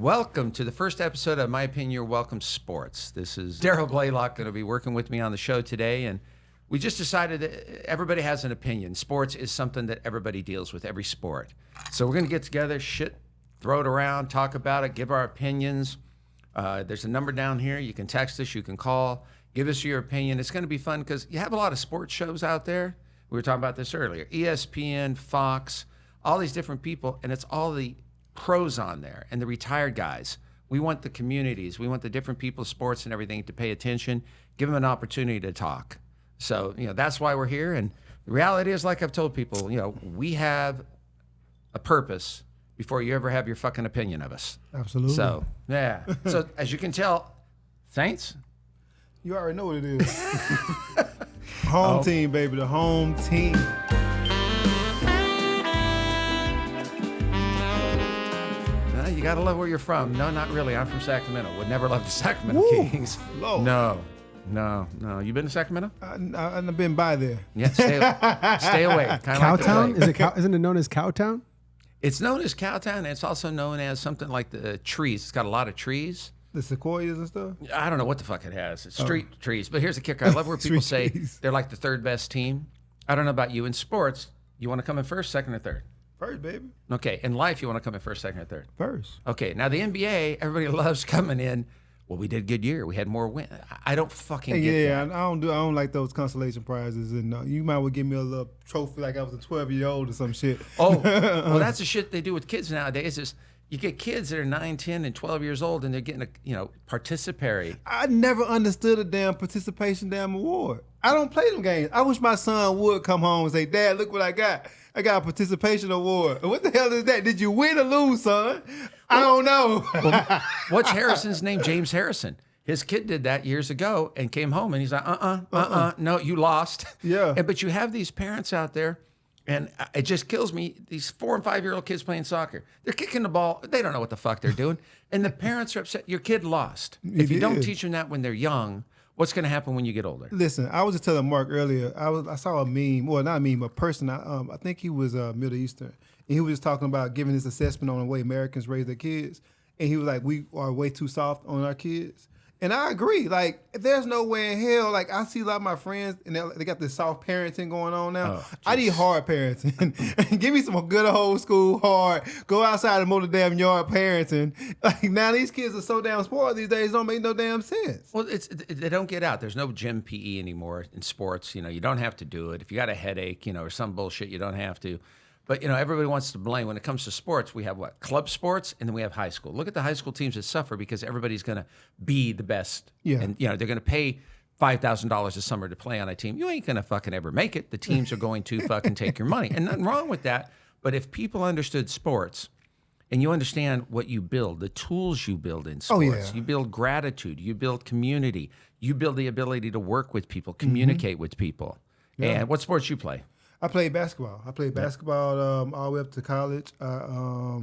welcome to the first episode of My Opinion, Your Welcome Sports. This is Darryl Blalock going to be working with me on the show today, and we just decided that everybody has an opinion. Sports is something that everybody deals with, every sport. So we're going to get together, throw it around, talk about it, give our opinions. There's a number down here. You can text us, you can call, give us your opinion. It's going to be fun because you have a lot of sports shows out there. We were talking about this earlier. ESPN, Fox, all these different people, and it's all the pros on there and the retired guys. We want the communities, we want the different people, sports and everything to pay attention, give them an opportunity to talk. So, that's why we're here. And the reality is, like I've told people, we have a purpose before you ever have your fucking opinion of us. Absolutely. So, yeah. So, as you can tell, Saints? You already know what it is. Home team, baby, the home team. You got to love where you're from. No, not really. I'm from Sacramento. Would never love the Sacramento Kings. Lord. No. You been to Sacramento? I've been by there. Yeah, stay away. Cowtown? Isn't it known as Cowtown? It's known as Cowtown, and it's also known as something like the trees. It's got a lot of trees. The sequoias and stuff? I don't know what the fuck it has. It's street trees. But here's the kicker. I love where people say they're like the third best team. I don't know about you. In sports, you want to come in first, second, or third? First, baby. Okay. In life, you want to come in first, second, or third? First. Okay. Now, the NBA, everybody loves coming in. Well, we did a good year. We had more wins. I don't fucking get that. Yeah, I don't like those consolation prizes. And you might well give me a little trophy like I was a 12-year-old or some shit. Oh, well, that's the shit they do with kids nowadays is you get kids that are 9, 10, and 12 years old, and they're getting a participatory. I never understood a damn participation award. I don't play them games. I wish my son would come home and say, Dad, look what I got. I got a participation award. What the hell is that? Did you win or lose, son? I don't know. Well, what's Harrison's name? James Harrison. His kid did that years ago and came home and he's like, no, you lost. Yeah. But you have these parents out there, and it just kills me. These 4 and 5-year-old kids playing soccer. They're kicking the ball. They don't know what the fuck they're doing. And the parents are upset. Your kid lost. If you don't teach them that when they're young, what's going to happen when you get older? Listen, I was just telling Mark earlier, I saw a meme, well, not a meme, a person, I think he was Middle Eastern, and he was just talking about giving his assessment on the way Americans raise their kids, and he was like, we are way too soft on our kids. And I agree. Like, there's no way in hell. Like, I see a lot of my friends, and they got this soft parenting going on now. I need hard parenting. Give me some good old school hard. Go outside and mow the damn yard parenting. Like, now these kids are so damn spoiled these days. It don't make no damn sense. Well, they don't get out. There's no gym PE anymore in sports. You don't have to do it. If you got a headache, or some bullshit, you don't have to. But, everybody wants to blame. When it comes to sports, we have what? Club sports, and then we have high school. Look at the high school teams that suffer because everybody's going to be the best. Yeah. And, they're going to pay $5,000 a summer to play on a team. You ain't going to fucking ever make it. The teams are going to fucking take your money. And nothing wrong with that. But if people understood sports and you understand what you build, the tools you build in sports, you build gratitude, you build community, you build the ability to work with people, communicate with people. Yeah. And what sports you play? I played basketball. I played basketball all the way up to college. I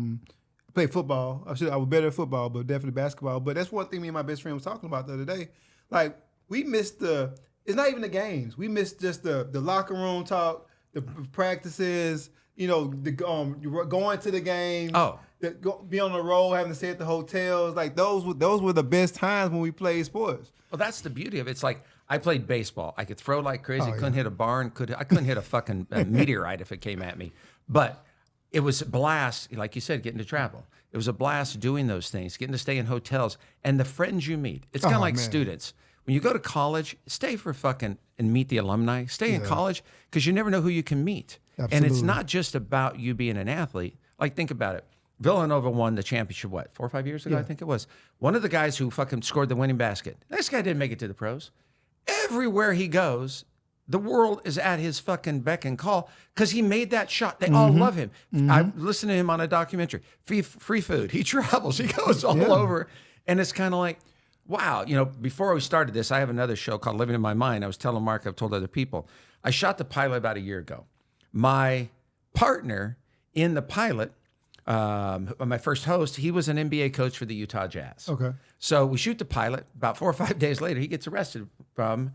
played football. I was better at football, but definitely basketball. But that's one thing me and my best friend was talking about the other day. Like, we missed it's not even the games. We missed just the locker room talk, the practices, going to the games. Be on the road, having to stay at the hotels. Like, those were the best times when we played sports. Well, that's the beauty of it. It's like, I played baseball. I could throw like crazy. Couldn't hit a barn. I couldn't hit a fucking meteorite if it came at me. But it was a blast, like you said, getting to travel. It was a blast doing those things, getting to stay in hotels, and the friends you meet. It's kind of like students. When you go to college, stay for fucking and meet the alumni. Stay in college because you never know who you can meet. Absolutely. And it's not just about you being an athlete. Like, think about it. Villanova won the championship, 4 or 5 years ago, I think it was. One of the guys who fucking scored the winning basket, this guy didn't make it to the pros. Everywhere he goes, the world is at his fucking beck and call because he made that shot. They all love him. I listened to him on a documentary. Free food. He travels. He goes all over. And it's kind of like, wow. Before we started this, I have another show called Living in My Mind. I was telling Mark, I've told other people. I shot the pilot about a year ago. My partner in the pilot, my first host, he was an NBA coach for the Utah Jazz. Okay. So we shoot the pilot. About 4 or 5 days later, he gets arrested from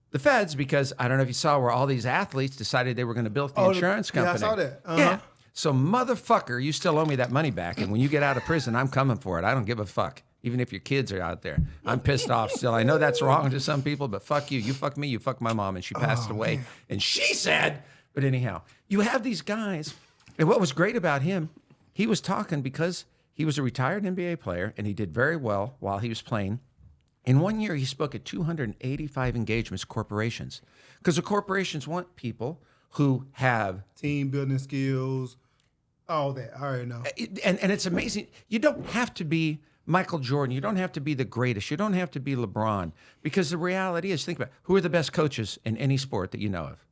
the feds because I don't know if you saw where all these athletes decided they were going to build the insurance company. Yeah, I saw that. Yeah. So, motherfucker, you still owe me that money back. And when you get out of prison, I'm coming for it. I don't give a fuck. Even if your kids are out there. I'm pissed off still. I know that's wrong to some people, but fuck you. You fuck me, you fuck my mom. And she passed away. Man. And she said, but anyhow, you have these guys. And what was great about him, he was talking because he was a retired NBA player and he did very well while he was playing. In 1 year, he spoke at 285 engagements, corporations. Because the corporations want people who have team building skills, all that. I already know. And it's amazing. You don't have to be Michael Jordan. You don't have to be the greatest. You don't have to be LeBron. Because the reality is, think about it, who are the best coaches in any sport that you know of?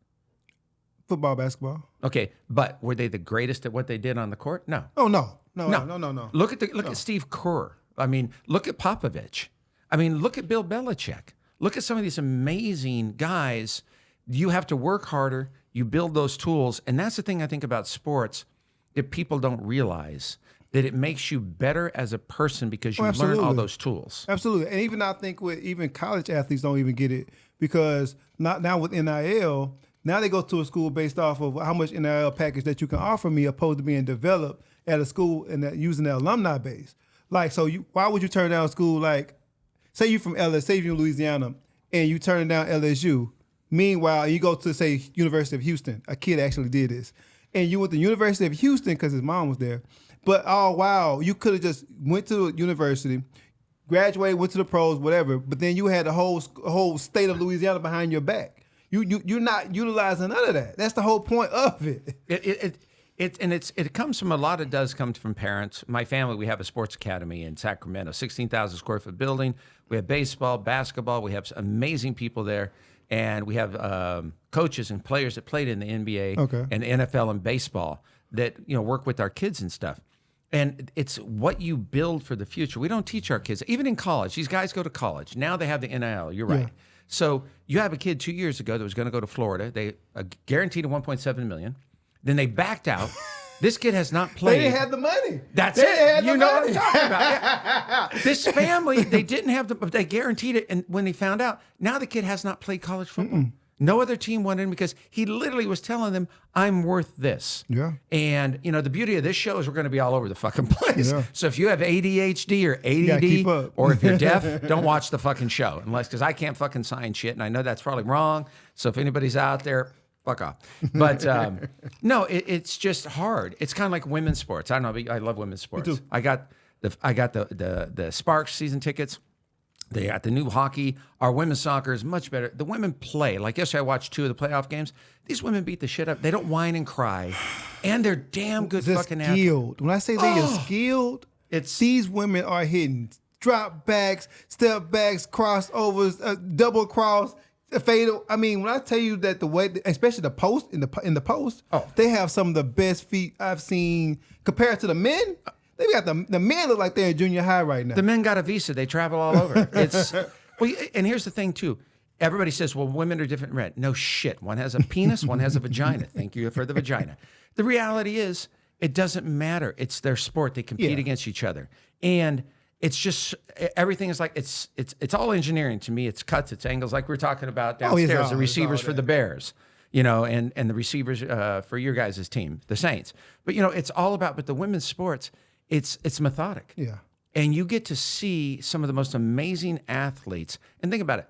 Football, basketball. Okay, but were they the greatest at what they did on the court? No. Oh, no. No. Look at Steve Kerr. I mean, look at Popovich. I mean, look at Bill Belichick. Look at some of these amazing guys. You have to work harder. You build those tools. And that's the thing I think about sports that people don't realize, that it makes you better as a person because you learn all those tools. Absolutely. And even I think with even college athletes don't even get it because not now with NIL, now they go to a school based off of how much NIL package that you can offer me opposed to being developed at a school and using the alumni base. Like, so why would you turn down a school like, say you're from say you're in Louisiana and you turn down LSU. Meanwhile, you go to, say, University of Houston. A kid actually did this. And you went to University of Houston because his mom was there. But, oh, wow, you could have just went to university, graduated, went to the pros, whatever. But then you had the whole state of Louisiana behind your back. You're not utilizing none of that. That's the whole point of it. It comes from does come from parents. My family, we have a sports academy in Sacramento, 16,000 square foot building. We have baseball, basketball. We have amazing people there. And we have coaches and players that played in the NBA and the NFL and baseball that work with our kids and stuff. And it's what you build for the future. We don't teach our kids, even in college. These guys go to college. Now they have the NIL. You're right. Yeah. So you have a kid 2 years ago that was going to go to Florida. They guaranteed a $1.7 million. Then they backed out. This kid has not played. They didn't have the money. That's it. You know what I'm talking about. Yeah. This family, they didn't have they guaranteed it. And when they found out, now the kid has not played college football. No other team wanted him because he literally was telling them, I'm worth this. Yeah. And, the beauty of this show is we're going to be all over the fucking place. Yeah. So if you have ADHD or ADD or if you're deaf, don't watch the fucking show. Because I can't fucking sign shit. And I know that's probably wrong. So if anybody's out there, fuck off. But no, it's just hard. It's kind of like women's sports. I don't know. I love women's sports. Me too. I got the Sparks season tickets. They got the new hockey. Our women's soccer is much better. The women play. Like yesterday, I watched 2 of the playoff games. These women beat the shit up. They don't whine and cry. And they're damn good fucking athletes. Skilled. When I say they are skilled, these women are hitting drop backs, step backs, crossovers, double cross. Fatal. I mean, when I tell you that the way, especially the post in the post, they have some of the best feet I've seen compared to the men. They got the men look like they're in junior high right now. The men got a visa. They travel all over. And here's the thing too. Everybody says, well, women are different. Red. No shit. One has a penis. One has a vagina. Thank you for the vagina. The reality is, it doesn't matter. It's their sport. They compete against each other, and it's just everything is like it's all engineering to me. It's cuts, it's angles, like we were talking about downstairs. The receivers for the Bears, and the receivers for your guys' team, the Saints. But it's all about. But the women's sports, it's methodic. Yeah, and you get to see some of the most amazing athletes. And think about it.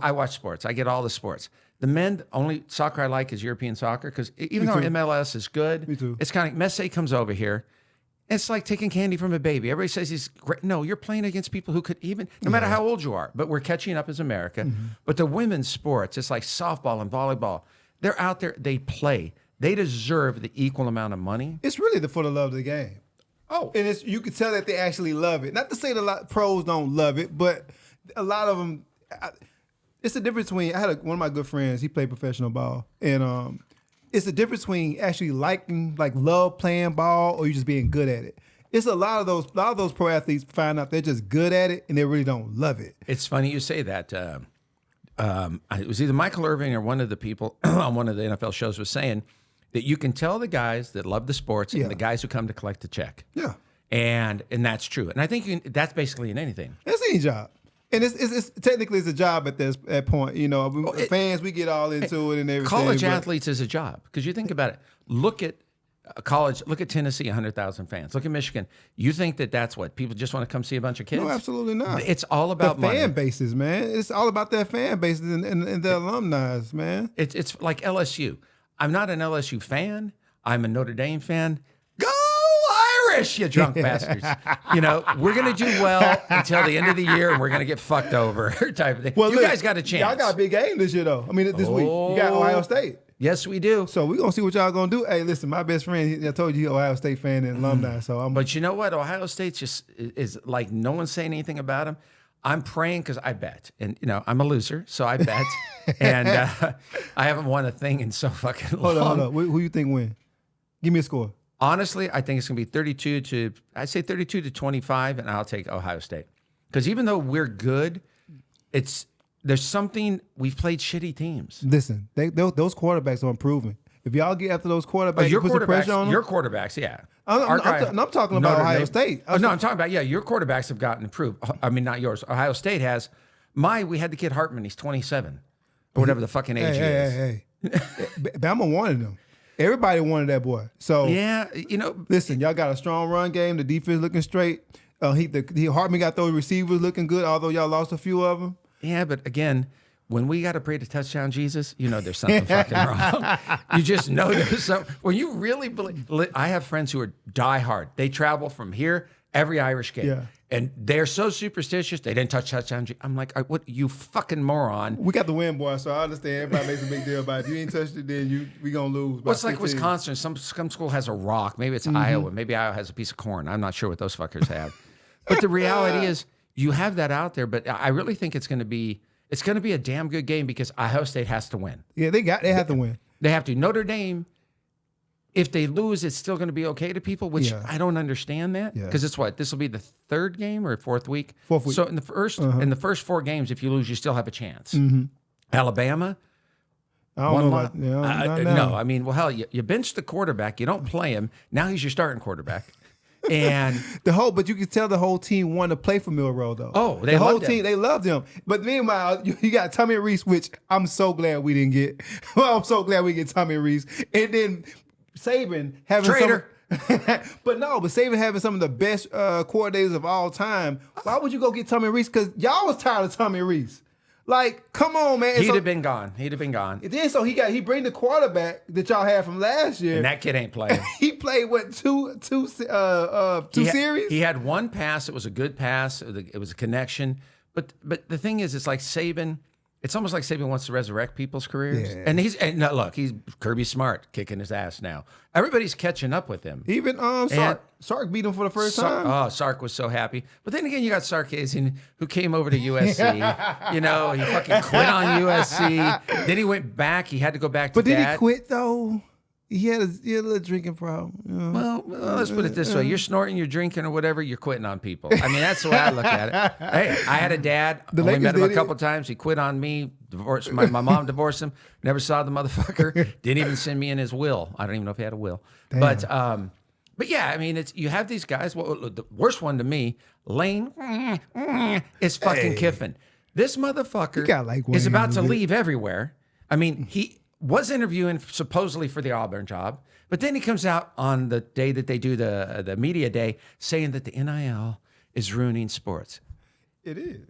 I watch sports. I get all the sports. The men, only soccer I like is European soccer because even though MLS is good, me too. It's kind of Messi comes over here. It's like taking candy from a baby. Everybody says he's great. No, you're playing against people who could even, no matter how old you are, but we're catching up as America. Mm-hmm. But the women's sports, it's like softball and volleyball. They're out there, they play. They deserve the equal amount of money. It's really for the love of the game. Oh. And you can tell that they actually love it. Not to say that pros don't love it, but a lot of them, it's the difference between, I had one of my good friends, he played professional ball, and it's the difference between actually love playing ball or you just being good at it. It's a lot of those pro athletes find out they're just good at it and they really don't love it. It's funny you say that. It was either Michael Irvin or one of the people on one of the NFL shows was saying that you can tell the guys that love the sports and the guys who come to collect the check. Yeah. And that's true. And I think that's basically in anything. It's any job. And it's technically it's a job at that point. Fans, we get all into it and everything. College athletes is a job because you think about it. Look at College, look at Tennessee, 100,000 fans. Look at Michigan. You think that that's what? People just want to come see a bunch of kids? No, absolutely not. It's all about the fan money. bases, man. It's all about their fan bases and their alumni, man. It's like LSU. I'm not an LSU fan. I'm a Notre Dame fan. Go Irish, you drunk bastards. You know, we're going to do well until the end of the year, and we're going to get fucked over type of thing. Well, you look, guys got a chance. Y'all got a big game this year, though. I mean, this week. You got Ohio State. Yes, we do. So we're going to see what y'all going to do. Hey, listen, my best friend, I told you he's an Ohio State fan and alumni. So But you know what? Ohio State just is like no one's saying anything about him. I'm praying because I bet. And, you know, I'm a loser, so I bet. And I haven't won a thing in so fucking long. Hold on. Who you think win? Give me a score. Honestly, I think it's going to be 32 to 25, and I'll take Ohio State. Because even though we're good, there's something, we've played shitty teams. Listen, those quarterbacks are improving. If y'all get after those quarterbacks, Your put some pressure on them. your quarterbacks, yeah. I'm talking about Ohio State. No, I'm talking about, your quarterbacks have gotten improved. I mean, not yours. Ohio State has. We had the kid Hartman. He's 27 or whatever the fucking age he is. Hey. Bama wanted him. Everybody wanted that boy. So yeah, you know. Listen, y'all got a strong run game. The defense looking straight. Hartman got those receivers looking good, although y'all lost a few of them. Yeah, but again, when we got to pray to touchdown Jesus, you know there's something fucking wrong. You just know there's something. When you really believe, I have friends who are diehard. They travel from here every Irish game. Yeah. And they're so superstitious, they didn't touch touchdown. I'm like, what, you fucking moron. We got the win, boy, so I understand. Everybody makes a big deal about it. If you ain't touched it, then we going to lose. What's like Wisconsin? Some school has a rock. Maybe it's Iowa. Maybe Iowa has a piece of corn. I'm not sure what those fuckers have. But the reality is, you have that out there, but I really think it's going to be a damn good game because Ohio State has to win. Yeah, they have to win. They have to. Notre Dame, if they lose, it's still going to be okay to people, which I don't understand that. Because it's what? This will be the third game or fourth week? Fourth week. So in the first 4 games, if you lose, you still have a chance. Mm-hmm. Alabama. I don't know about, no, I mean, well, hell, you bench the quarterback. You don't play him. Now he's your starting quarterback. And but you can tell the whole team wanted to play for Milroe though. Oh, the whole team, they loved him. But meanwhile, you got Tommy Reese, which I'm so glad we didn't get. Well, I'm so glad we get Tommy Reese, and then Saban having traitor. But Saban having some of the best coordinators of all time. Why would you go get Tommy Reese? Because y'all was tired of Tommy Reese. Like, come on, man. He'd have been gone. Then so he bring the quarterback that y'all had from last year. And that kid ain't playing. He played what, two series? He had one pass. It was a good pass. It was a connection. But the thing is, it's like Saban. It's almost like Saban wants to resurrect people's careers. Yeah. And look, he's Kirby Smart kicking his ass now. Everybody's catching up with him. Even Sark beat him for the first time. Oh, Sark was so happy. But then again, you got Sarkisian who came over to USC. You know, he fucking quit on USC. Then he went back. He had to go back to But did he quit though? He had a little drinking problem. You know? Well, let's put it this way. You're snorting, you're drinking or whatever, you're quitting on people. I mean, that's the way I look at it. Hey, I had a dad. Only met him a couple times. He quit on me. Divorced. My mom divorced him. Never saw the motherfucker. Didn't even send me in his will. I don't even know if he had a will. Damn. But yeah, I mean, you have these guys. Well, the worst one to me, Lane, is fucking Kiffin. This motherfucker is about to leave everywhere. I mean, he was interviewing supposedly for the Auburn job, but then he comes out on the day that they do the media day saying that the NIL is ruining sports. It is.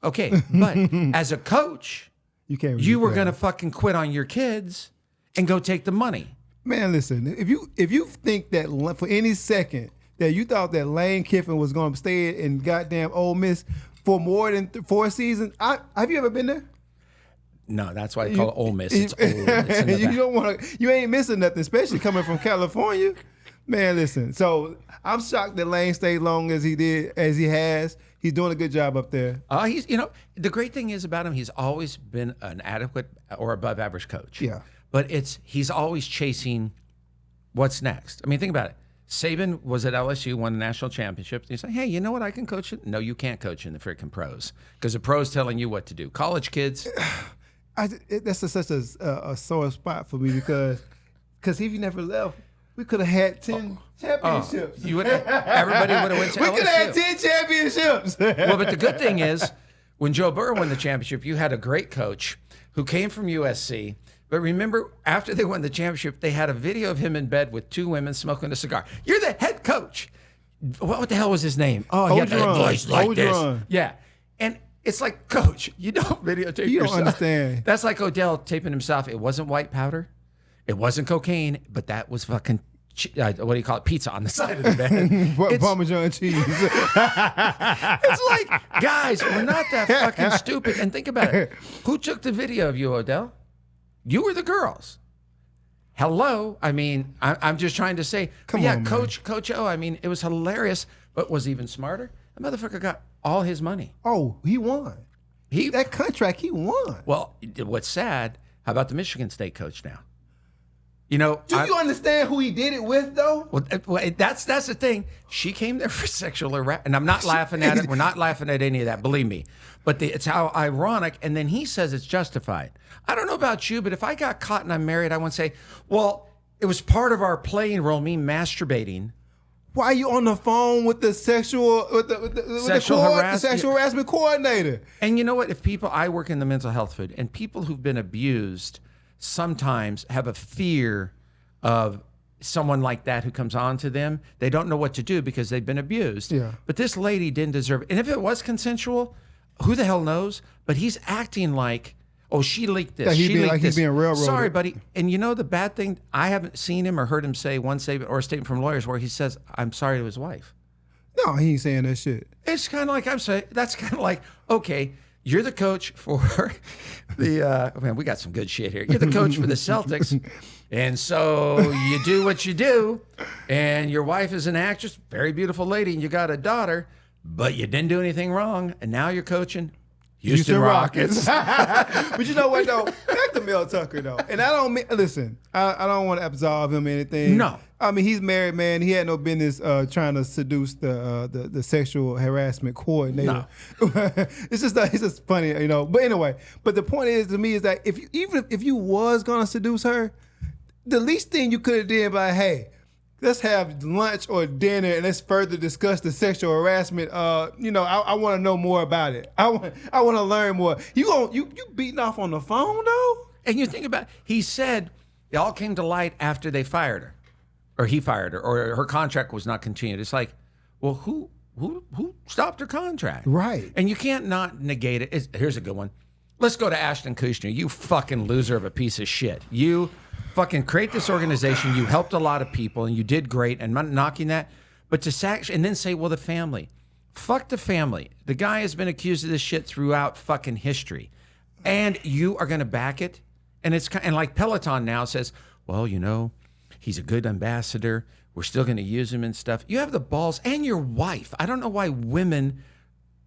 Okay, but as a coach, you were going to fucking quit on your kids and go take the money. Man, listen, if you think that for any second that you thought that Lane Kiffin was going to stay in goddamn Ole Miss for more than 4 seasons, have you ever been there? No, that's why they call it Ole Miss. It's old. It's you ain't missing nothing, especially coming from California. Man, listen. So I'm shocked that Lane stayed long as he has. He's doing a good job up there. He's, the great thing is about him, he's always been an adequate or above average coach. Yeah. But he's always chasing what's next. I mean, think about it. Saban was at LSU, won the national championship. He's like, hey, you know what? I can coach it. No, you can't coach in the freaking pros because the pros telling you what to do. College kids. That's such a sore spot for me because if you never left, we could have had 10 championships. Everybody would have went to LSU. We could have had 10 championships. Well, but the good thing is, when Joe Burrow won the championship, you had a great coach who came from USC, But remember, after they won the championship, they had a video of him in bed with 2 women smoking a cigar. You're the head coach. What the hell was his name? Oh, he had a voice like this. Yeah. And it's like, coach, you don't videotape yourself. You don't understand. That's like Odell taping himself. It wasn't white powder. It wasn't cocaine, but that was fucking, what do you call it? Pizza on the side of the bed. Parmesan cheese. It's like, guys, we're not that fucking stupid. And think about it. Who took the video of you, Odell? You were the girls. Hello. I mean, I'm just trying to say. Come on, Coach O, I mean, it was hilarious, but was even smarter. The motherfucker got all his money. Oh, he won. That contract, he won. Well, what's sad, how about the Michigan State coach now? You know, Do you understand who he did it with, though? Well, that's the thing. She came there for sexual harassment, and I'm not laughing at it. We're not laughing at any of that, believe me. But it's how ironic, and then he says it's justified. I don't know about you, but if I got caught and I'm married, I wouldn't say, well, it was part of our playing role, me masturbating. Why are you on the phone with the sexual harassment coordinator? And you know what? If people, I work in the mental health field, and people who've been abused sometimes have a fear of someone like that who comes on to them. They don't know what to do because they've been abused. Yeah. But this lady didn't deserve it. And if it was consensual, who the hell knows? But he's acting like, oh, she leaked this. Yeah, she leaked this. He's being railroaded. Sorry, buddy. And you know the bad thing? I haven't seen him or heard him say one statement or a statement from lawyers where he says, I'm sorry to his wife. No, he ain't saying that shit. It's kind of like, I'm saying, that's kind of like, okay, you're the coach for the, man, we got some good shit here. You're the coach for the Celtics. And so you do what you do. And your wife is an actress, very beautiful lady, and you got a daughter, but you didn't do anything wrong. And now you're coaching Houston Rockets. But you know what, though? Back to Mel Tucker, though. And I don't mean, listen, I don't want to absolve him or anything. No. I mean, he's married, man. He had no business trying to seduce the sexual harassment coordinator. No. It's just funny, you know. But anyway, but the point is to me is that even if you was gonna seduce her, the least thing you could have did by, hey, let's have lunch or dinner and let's further discuss the sexual harassment. You know, I want to know more about it. I want to learn more. You beating off on the phone though? And you think about, he said it all came to light after they fired her. Or he fired her, or her contract was not continued. It's like, well, who stopped her contract? Right. And you can't not negate it. Here's a good one. Let's go to Ashton Kutcher. You fucking loser of a piece of shit. You fucking create this organization. You helped a lot of people, and you did great. And I'm not knocking that. But to sack, and then say, well, the family. Fuck the family. The guy has been accused of this shit throughout fucking history. And you are going to back it? And it's kind of like Peloton now says, well, you know, he's a good ambassador. We're still going to use him and stuff. You have the balls, and your wife. I don't know why women,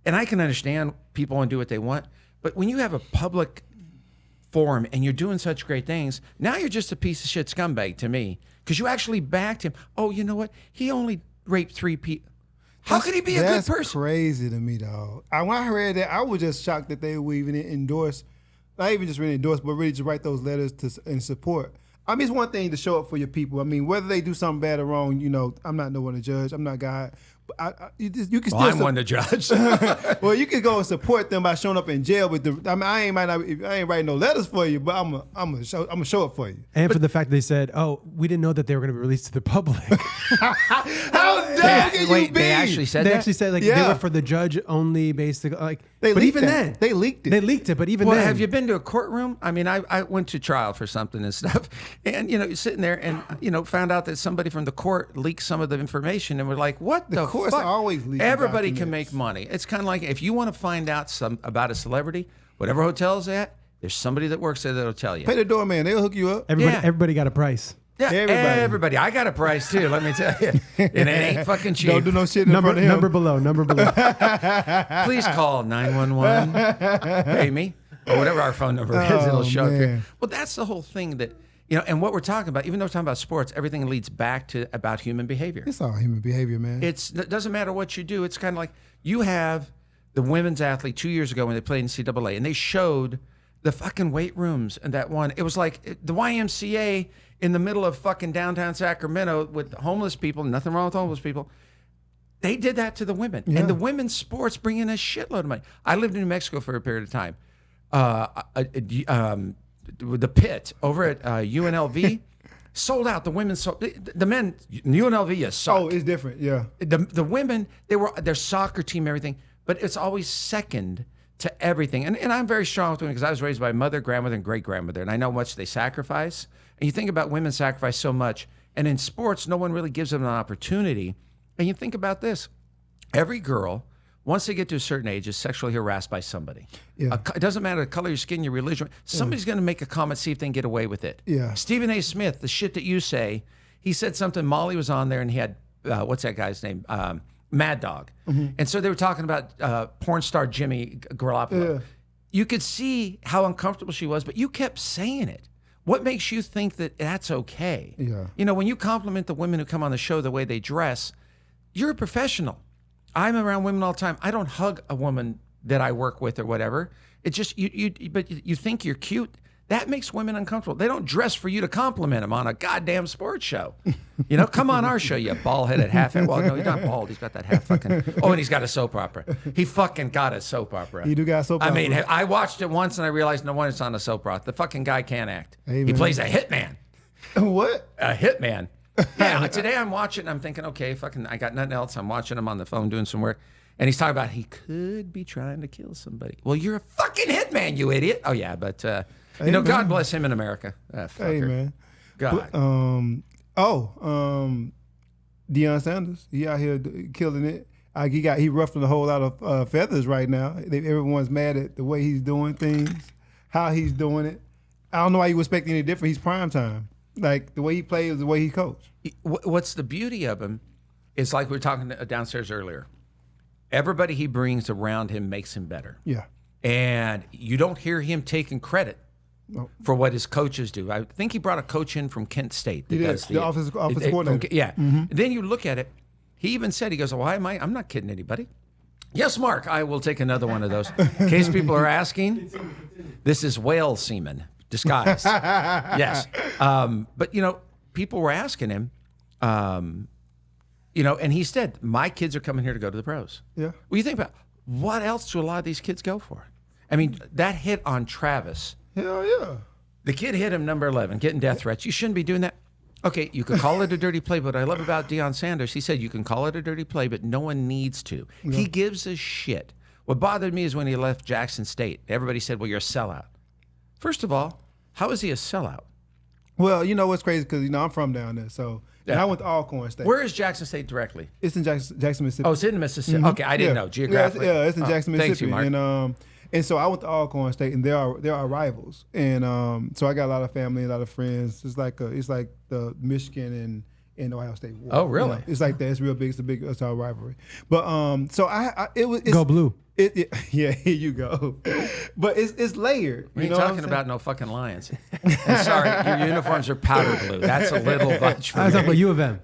and I can understand people want to do what they want, but when you have a public forum and you're doing such great things, now you're just a piece of shit scumbag to me because you actually backed him. Oh, you know what? He only raped 3 people. How could he be a good person? That's crazy to me, dog. When I heard that, I was just shocked that they would even endorse, not even just really endorse, but really just write those letters in support. I mean, it's one thing to show up for your people. I mean, whether they do something bad or wrong, you know, I'm not no one to judge. I'm not God. But you can still. I'm one to judge. Well, you can go and support them by showing up in jail with the. I mean, I ain't writing no letters for you, but I'm gonna show up for you. And for the fact that they said, "Oh, we didn't know that they were going to be released to the public." How dare you be? They actually said they that? actually said like they were for the judge only, basically. Like, but even then they leaked it. They leaked it, but even well, then, have you been to a courtroom? I mean, I went to trial for something and stuff, and you know, you're sitting there and you know, found out that somebody from the court leaked some of the information, and we're like, what the courts fuck? always leak. Everybody documents. can make money. It's kind of like if you want to find out about a celebrity, whatever hotel's at, there's somebody that works there that'll tell you. Pay the doorman; they'll hook you up. everybody got a price. Yeah, everybody. I got a price too. Let me tell you, and it ain't fucking cheap. Don't do no shit in front of him. Number below. Please call 911. Pay me or whatever our phone number is. It'll show up here. Well, that's the whole thing that. You know, and what we're talking about, even though we're talking about sports, everything leads back to about human behavior. It's all human behavior, man. It doesn't matter what you do. It's kind of like you have the women's athlete 2 years ago when they played in NCAA, and they showed the fucking weight rooms and that one. It was like the YMCA in the middle of fucking downtown Sacramento with homeless people. Nothing wrong with homeless people. They did that to the women. Yeah. And the women's sports bring in a shitload of money. I lived in New Mexico for a period of time. the pit over at UNLV sold out. The women sold. The men, UNLV is suck. Oh, it's different. Yeah. The women, their soccer team, everything, but it's always second to everything. And I'm very strong with women because I was raised by mother, grandmother, and great grandmother, and I know how much they sacrifice. And you think about women sacrifice so much, and in sports, no one really gives them an opportunity. And you think about this: every girl, once they get to a certain age, is sexually harassed by somebody. Yeah. It doesn't matter the color of your skin, your religion. Somebody's going to make a comment, see if they can get away with it. Yeah. Stephen A. Smith, the shit that you say, he said something. Molly was on there, and he had what's that guy's name? Mad Dog. And so they were talking about porn star Jimmy Garoppolo. Yeah. You could see how uncomfortable she was, but you kept saying it. What makes you think that that's okay? Yeah. You know, when you compliment the women who come on the show the way they dress, you're a professional. I'm around women all the time. I don't hug a woman that I work with or whatever. It's just but you think you're cute. That makes women uncomfortable. They don't dress for you to compliment them on a goddamn sports show. You know, come on our show, you bald-headed half-head. Well, no, he's not bald. He's got that half fucking. Oh, and he's got a soap opera. He fucking got a soap opera. You do got a soap I opera. mean, I watched it once and I realized no wonder it's on a soap opera. The fucking guy can't act. Hey, He man. plays a hitman. What? A hitman. Yeah, today I'm watching, I'm thinking, okay, fucking, I got nothing else. I'm watching him on the phone doing some work. And he's talking about he could be trying to kill somebody. Well, you're a fucking hitman, you idiot. Oh, yeah, but, you know, man. God bless him in America. Hey, man. God. Deion Sanders, he out here killing it. He ruffling a whole lot of feathers right now. Everyone's mad at the way he's doing things, how he's doing it. I don't know why you expect any different. He's prime time. Like the way he plays, the way he coached. What's the beauty of him is like we were talking downstairs earlier. Everybody he brings around him makes him better. Yeah. And you don't hear him taking credit for what his coaches do. I think he brought a coach in from Kent State. That He did. does The offensive coordinator. Yeah. Then you look at it. He even said, he goes, why am I? I'm not kidding anybody. Yes, Mark, I will take another one of those. In case people are asking, this is whale semen disguised. Yes. But, you know, people were asking him, you know, and he said, my kids are coming here to go to the pros. Yeah. Well, you think about what else do a lot of these kids go for? I mean, that hit on Travis. Hell yeah. The kid hit him number 11, getting death threats. You shouldn't be doing that. Okay, you could call it a dirty play, but what I love about Deion Sanders, he said you can call it a dirty play, but no one needs to. Yeah. He gives a shit. What bothered me is when he left Jackson State. Everybody said, well, you're a sellout. First of all, how is he a sellout? Well, you know what's crazy? Because, you know, I'm from down there. So, and I went to Alcorn State. Where is Jackson State directly? It's in Jackson, Mississippi. Oh, it's in Mississippi. Okay, I didn't know geographically. Yeah, it's in Jackson, Mississippi. Thanks you, Mark. And so I went to Alcorn State, and there are rivals, and so I got a lot of family, a lot of friends. It's like the Michigan and Ohio State war. Oh, really? You know, it's like that. It's real big. It's our rivalry. But so it's Go Blue. Yeah, here you go. But it's layered. We ain't talking about no fucking Lions. I'm sorry, your uniforms are powder blue. That's a little much for I was me. talking about U of M.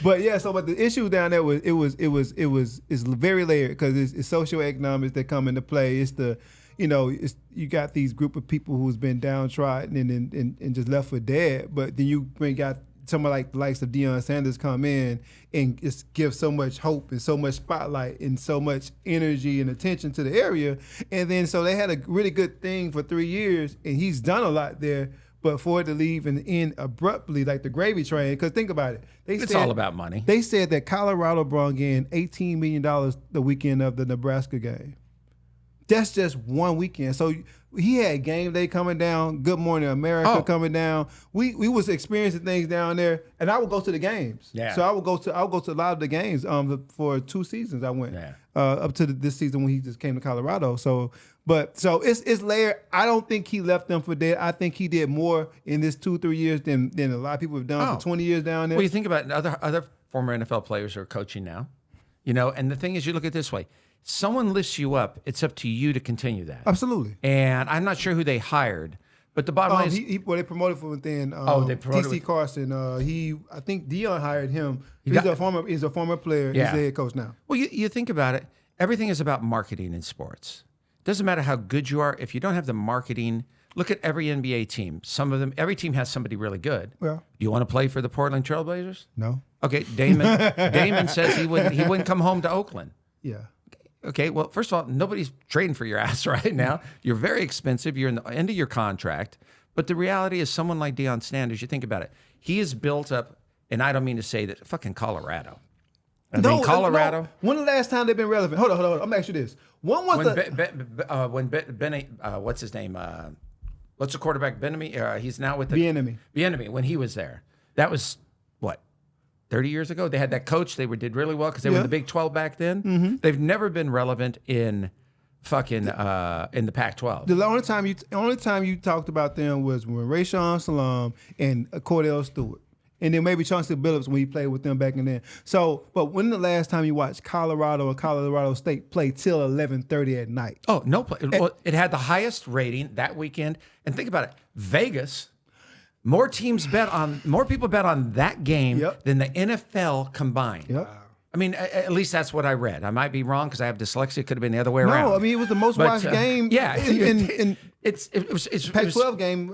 But yeah, but the issue down there was it's very layered because it's socioeconomics that come into play. It's the you got these group of people who's been downtrodden and just left for dead. But then you bring out someone like the likes of Deion Sanders come in and just give so much hope and so much spotlight and so much energy and attention to the area. And then so they had a really good thing for 3 years, and he's done a lot there. But for it to leave and end abruptly, like the gravy train, because think about it. It's all about money. They said that Colorado brought in $18 million the weekend of the Nebraska game. That's just one weekend. So he had game day coming down, Good Morning America coming down. We was experiencing things down there, and I would go to the games. Yeah. So I would go to a lot of the games. For 2 seasons I went up to this season when he just came to Colorado. So it's layered. I don't think he left them for dead. I think he did more in this 2-3 years than a lot of people have done for 20 years down there. Well, you think about other former NFL players who are coaching now, and the thing is, you look at it this way. Someone lifts you up, it's up to you to continue that. Absolutely. And I'm not sure who they hired, but the bottom line is... they promoted from within. They promoted T.C. Carson. I think Deion hired him. He's a former player. Yeah. He's the head coach now. Well, you think about it. Everything is about marketing in sports. It doesn't matter how good you are. If you don't have the marketing... Look at every NBA team. Every team has somebody really good. Yeah. Do you want to play for the Portland Trailblazers? No. Okay, Damon says he wouldn't come home to Oakland. Yeah. okay, well, first of all, nobody's trading for your ass right now. You're very expensive. You're in the end of your contract. But the reality is someone like Deion Sanders, you think about it, he is built up, and I don't mean to say that, fucking Colorado. I mean, Colorado. No. When the last time they've been relevant? Hold on. I'm going to ask you this. When was when Benny, what's his name? What's the quarterback? Bieniemy? He's now with the Bieniemy. When he was there, that was what, 30 years ago. They had that coach. They did really well because they were in the Big 12 back then. Mm-hmm. They've never been relevant in fucking in the Pac-12. The only time you talked about them was when Rayshawn Salam and Cordell Stewart. And then maybe Chauncey Billups when he played with them back in then. So, but when the last time you watched Colorado or Colorado State play till 11:30 at night? Oh, no play. Well, it had the highest rating that weekend. And think about it. Vegas, more people bet on that game than the NFL combined. Yep. I mean, at least that's what I read. I might be wrong because I have dyslexia. It could have been the other way around. No, I mean, it was the most watched game. Yeah. It's Pac-12 game.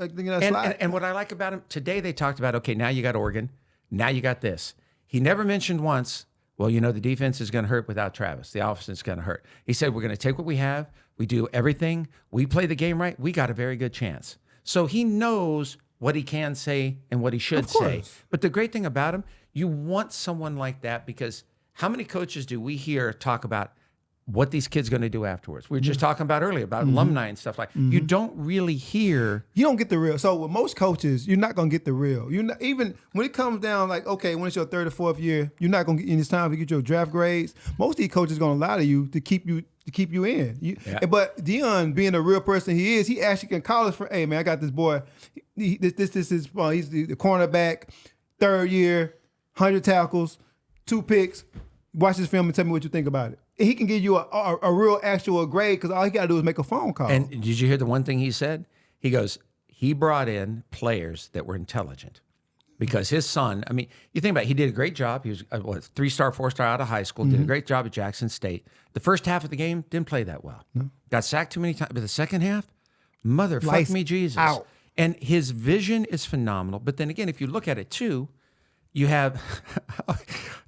And what I like about him, today they talked about, okay, now you got Oregon. Now you got this. He never mentioned once, well, the defense is going to hurt without Travis. The offense is going to hurt. He said, we're going to take what we have. We do everything. We play the game right. We got a very good chance. So he knows what he can say and what he should say. But the great thing about him, you want someone like that because how many coaches do we hear talk about what these kids are going to do afterwards? We were just talking about earlier about alumni and stuff like. You don't really hear. You don't get the real. So with most coaches, you're not going to get the real. You're not, even when it comes down like, okay, when it's your third or fourth year, you're not going to get in this time to get your draft grades. Most of these coaches are going to lie to you to keep you in. But Deion, being a real person he is, he actually can call us for, hey man, I got this boy. This is he's the cornerback, third year, 100 tackles, 2 picks. Watch this film and tell me what you think about it. And he can give you a real actual grade because all he got to do is make a phone call. And did you hear the one thing he said? He goes, he brought in players that were intelligent because his son, I mean, you think about it, he did a great job. He was a 3-star, 4-star out of high school, did a great job at Jackson State. The first half of the game, didn't play that well. No. Got sacked too many times. But the second half, fuck me Jesus. Out. And his vision is phenomenal. But then again, if you look at it too, you have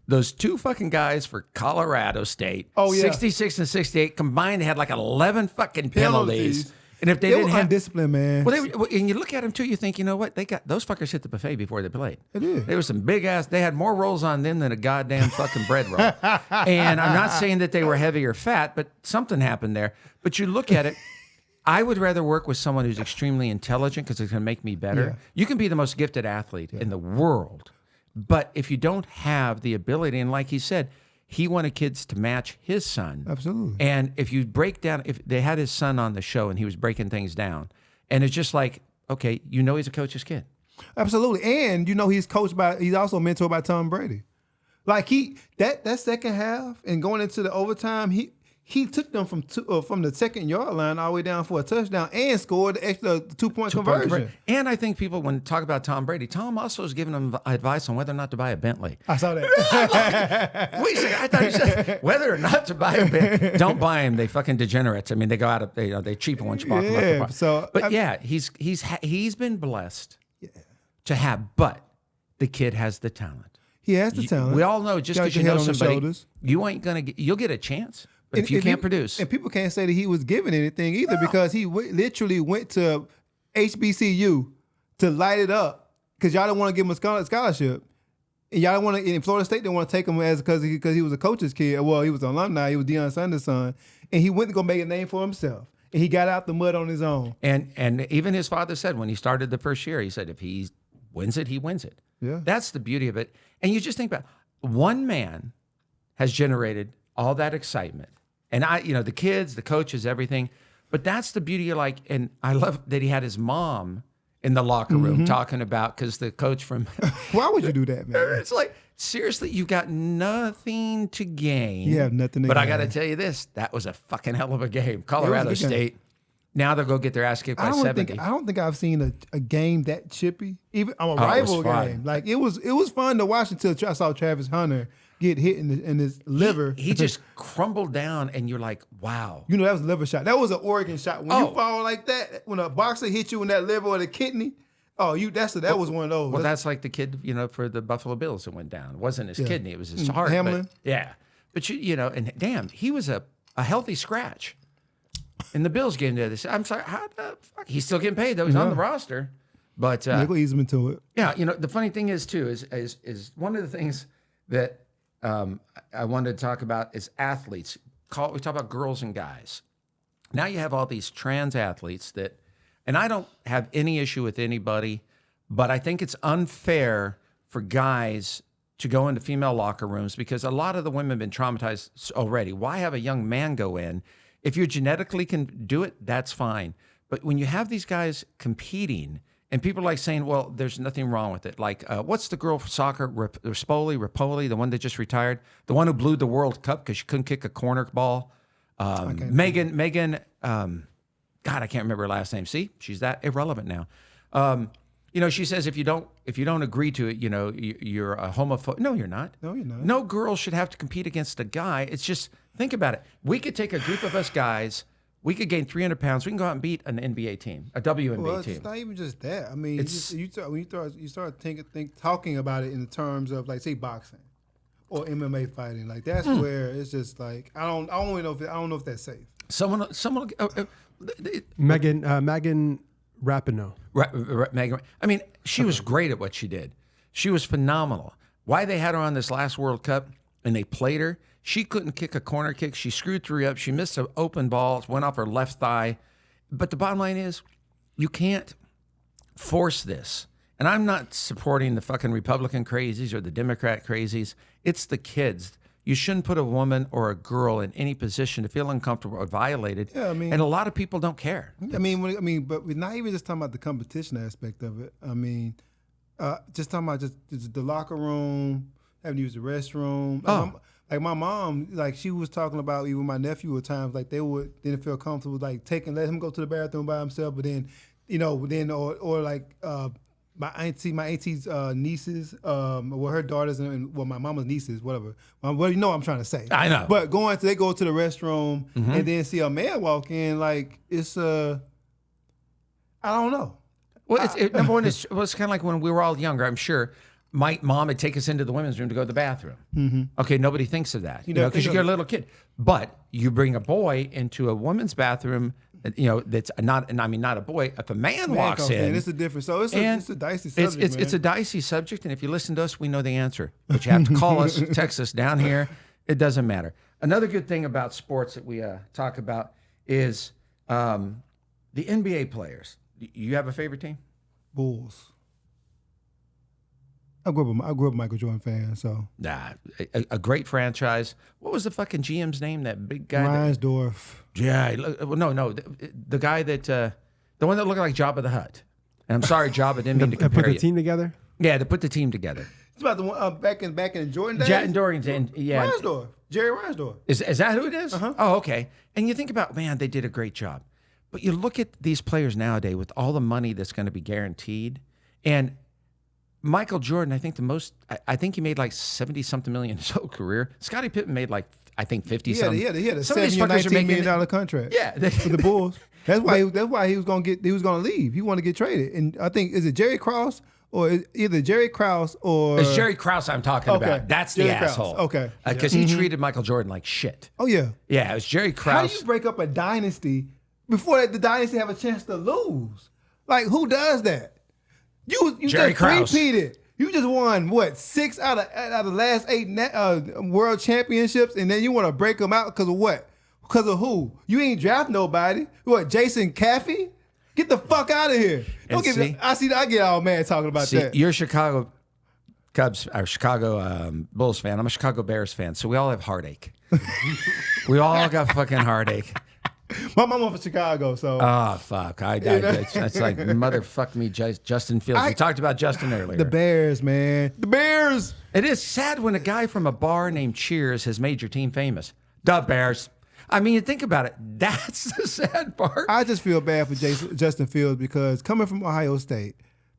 those 2 fucking guys for Colorado State. Oh, yeah. 66 and 68 combined. They had like 11 fucking penalties. And if they didn't have undisciplined, man. Well, and you look at them too, you think, you know what? They got those fuckers hit the buffet before they played. They did. They were some big ass. They had more rolls on them than a goddamn fucking bread roll. And I'm not saying that they were heavy or fat, but something happened there. But you look at it. I would rather work with someone who's extremely intelligent because it's going to make me better. Yeah. You can be the most gifted athlete in the world. But if you don't have the ability, and like he said, he wanted kids to match his son. Absolutely. And if you break down, if they had his son on the show and he was breaking things down, and it's just like, okay, he's a coach's kid. Absolutely. And he's also mentored by Tom Brady. Like that second half and going into the overtime, he took them from the 2-yard line all the way down for a touchdown and scored the extra 2-point conversion. And I think people, when talk about Tom Brady, Tom also is giving them advice on whether or not to buy a Bentley. I saw that. Wait a second. I thought you said whether or not to buy a Bentley. Don't buy them. They fucking degenerates. I mean, they go out of they cheapen once you walk them up the But he's been blessed to have. But the kid has the talent. He has the talent. We all know just because you know somebody, you'll get a chance. But if you can't produce. And people can't say that he was given anything either because he literally went to HBCU to light it up because y'all don't want to give him a scholarship. And y'all don't want to, in Florida State, they want to take him because he was a coach's kid. Well, he was an alumni. He was Deion Sanders' son. And he went to go make a name for himself. And he got out the mud on his own. And even his father said when he started the first year, he said if he wins it, he wins it. Yeah. That's the beauty of it. And you just think about it. One man has generated all that excitement. And the kids, the coaches, everything. But that's the beauty of and I love that he had his mom in the locker room talking about, because the coach from. Why would you do that, man? It's like, seriously, you've got nothing to gain. You have nothing to gain. But I got to tell you this, that was a fucking hell of a game. Colorado State. Now they'll go get their ass kicked by 70. I don't think I've seen a game that chippy, even on a rival game. Like it was fun to watch until I saw Travis Hunter get hit in his liver. He just crumbled down, and you're like, wow. That was a liver shot. That was an organ shot. When you fall like that, when a boxer hits you in that liver or the kidney, that was one of those. Well, that's like the kid, for the Buffalo Bills that went down. It wasn't his kidney, it was his heart. Hamlin? But, yeah. But and damn, he was a a healthy scratch. In the Bills game there, they said, I'm sorry, how the fuck? He's still getting paid, though. He's on the roster. But They go ease him into it. yeah, the funny thing is, too, is one of the things that I wanted to talk about is athletes. We talk about girls and guys. Now you have all these trans athletes that, and I don't have any issue with anybody, but I think it's unfair for guys to go into female locker rooms because a lot of the women have been traumatized already. Why have a young man go in? If you genetically can do it, that's fine. But when you have these guys competing, and people are like saying, well, there's nothing wrong with it. Like, what's the girl for soccer, Rapoli, the one that just retired? The one who blew the World Cup because she couldn't kick a corner ball? Megan, God, I can't remember her last name. See, she's that irrelevant now. She says if you don't agree to it, you're a homophobe. No, you're not. No, you're not. No girl should have to compete against a guy. It's just, think about it. We could take a group of us guys, we could gain 300 pounds. We can go out and beat an NBA team, a WNBA team. It's not even just that. I mean, when you start talking about it in the terms of, like, say, boxing or MMA fighting, like that's where it's just like I don't know if that's safe. Megan Rapinoe. Megan, I mean, she was great at what she did. She was phenomenal. Why they had her on this last World Cup and they played her? She couldn't kick a corner kick. She screwed 3 up. She missed an open ball, went off her left thigh. But the bottom line is, you can't force this. And I'm not supporting the fucking Republican crazies or the Democrat crazies. It's the kids. You shouldn't put a woman or a girl in any position to feel uncomfortable or violated. Yeah, I mean, and a lot of people don't care. But we're not even just talking about the competition aspect of it. I mean, just talking about just the locker room, having to use the restroom. Like my mom, like she was talking about even my nephew at times, like they didn't feel comfortable like let him go to the bathroom by himself, but then, or like my auntie's nieces, her daughters and my mama's nieces, whatever. Well, I'm trying to say. I know. But they go to the restroom and then see a man walk in, like it's I don't know. Well, number one, it's kind of like when we were all younger. I'm sure my mom would take us into the women's room to go to the bathroom. Mm-hmm. Okay, nobody thinks of that, because you're a little kid. But you bring a boy into a women's bathroom, that's not a boy. If a man walks in, it's a different. So it's a dicey subject. It's a dicey subject, and if you listen to us, we know the answer. But you have to call us, text us down here. It doesn't matter. Another good thing about sports that we talk about is the NBA players. You have a favorite team? Bulls. I grew up a Michael Jordan fan, so. Nah, a great franchise. What was the fucking GM's name? That big guy? Reinsdorf. Yeah, no, the guy that, the one that looked like Jabba the Hutt. And I'm sorry, Jabba, didn't mean to compare put the team together? Yeah, to put the team together. It's about the one back in Jordan days? Yeah. Reinsdorf. Jerry Reinsdorf. Is that who it is? Uh-huh. Oh, okay. And you think about, man, they did a great job. But you look at these players nowadays with all the money that's going to be guaranteed, and Michael Jordan, I think he made like 70-something million in his whole career. Scottie Pippen made like, I think 50-something. He had a $19 million contract. Yeah. For the Bulls. That's why he was going to leave. He wanted to get traded. And I think, is it Jerry Krause or either Jerry Krause or... It's Jerry Krause I'm talking about. That's Jerry the Krause. asshole. Okay. Because he treated Michael Jordan like shit. Oh, yeah. Yeah, it was Jerry Krause. How do you break up a dynasty before the dynasty have a chance to lose? Like, who does that? You Jerry just Krause. repeated. You just won, 6 out of the last 8 world championships, and then you want to break them out because of what? Because of who? You ain't draft nobody. What, Jason Caffey? Get the fuck out of here. I get all mad talking about that. You're a Chicago Cubs or Chicago Bulls fan. I'm a Chicago Bears fan, so we all have heartache. We all got fucking heartache. My mom went for Chicago, so. Oh, fuck. That's like motherfuck me, Justin Fields. We talked about Justin earlier. The Bears, man. The Bears. It is sad when a guy from a bar named Cheers has made your team famous. The Bears. I mean, you think about it. That's the sad part. I just feel bad for Justin Fields because coming from Ohio State,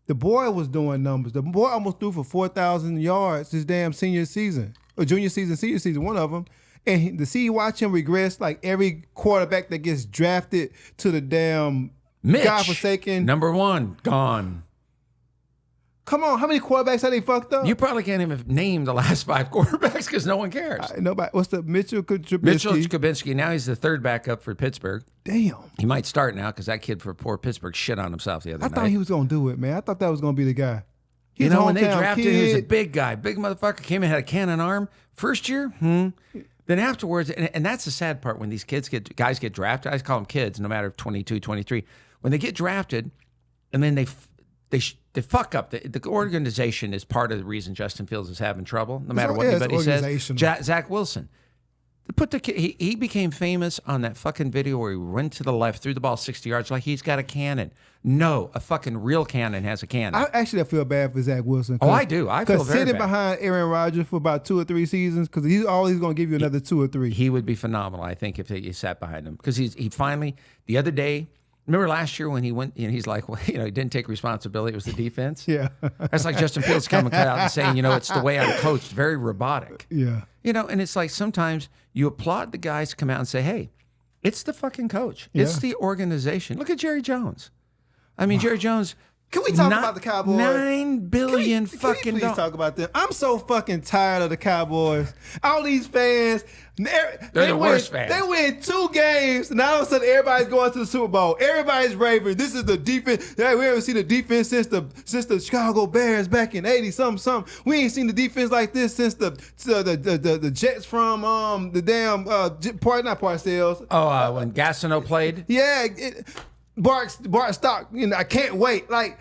the boy was doing numbers. The boy almost threw for 4,000 yards his damn senior season, or senior season, one of them. And watch him regress like every quarterback that gets drafted to the damn Mitch, godforsaken number 1, gone. Come on, how many quarterbacks have they fucked up? You probably can't even name the last 5 quarterbacks because no one cares. Nobody. What's the Mitchell Trubisky? Mitchell Trubisky, now he's the 3rd backup for Pittsburgh. Damn. He might start now because that kid for poor Pittsburgh shit on himself the other night. I thought he was going to do it, man. I thought that was going to be the guy. You know, when they hometown drafted him, he was a kid. big guy. Big motherfucker. Came in, had a cannon arm. First year, Then afterwards, and that's the sad part when these guys get drafted. I call them kids, no matter 22, 23. When they get drafted, and then they fuck up. The organization is part of the reason Justin Fields is having trouble, no matter what anybody says. Zach Wilson. He became famous on that fucking video where he went to the left, threw the ball 60 yards like he's got a cannon. No, a fucking real cannon has a cannon. I feel bad for Zach Wilson. Oh, I do. I feel very bad. Sitting behind Aaron Rodgers for about 2 or 3 seasons, because he's going to give you another 2 or 3. He would be phenomenal, I think, if he sat behind him. Because he finally, the other day, remember last year when he went, he's like, well, he didn't take responsibility. It was the defense. Yeah. That's like Justin Fields coming out and saying, it's the way I'm coached. Very robotic. Yeah. And it's like sometimes you applaud the guys to come out and say, hey, it's the fucking coach. Yeah. It's the organization. Look at Jerry Jones. I mean, Jerry Jones. Can we talk about the Cowboys? $9 billion fucking Please talk about them. I'm so fucking tired of the Cowboys. All these fans. They're the worst fans. They win 2 games, and all of a sudden everybody's going to the Super Bowl. Everybody's raving. This is the defense. We haven't seen the defense since the Chicago Bears back in 80 something. We ain't seen the defense like this since the Jets from the damn not Parcells. Oh, when Gastineau played. Yeah. Bart Stock, I can't wait. Like,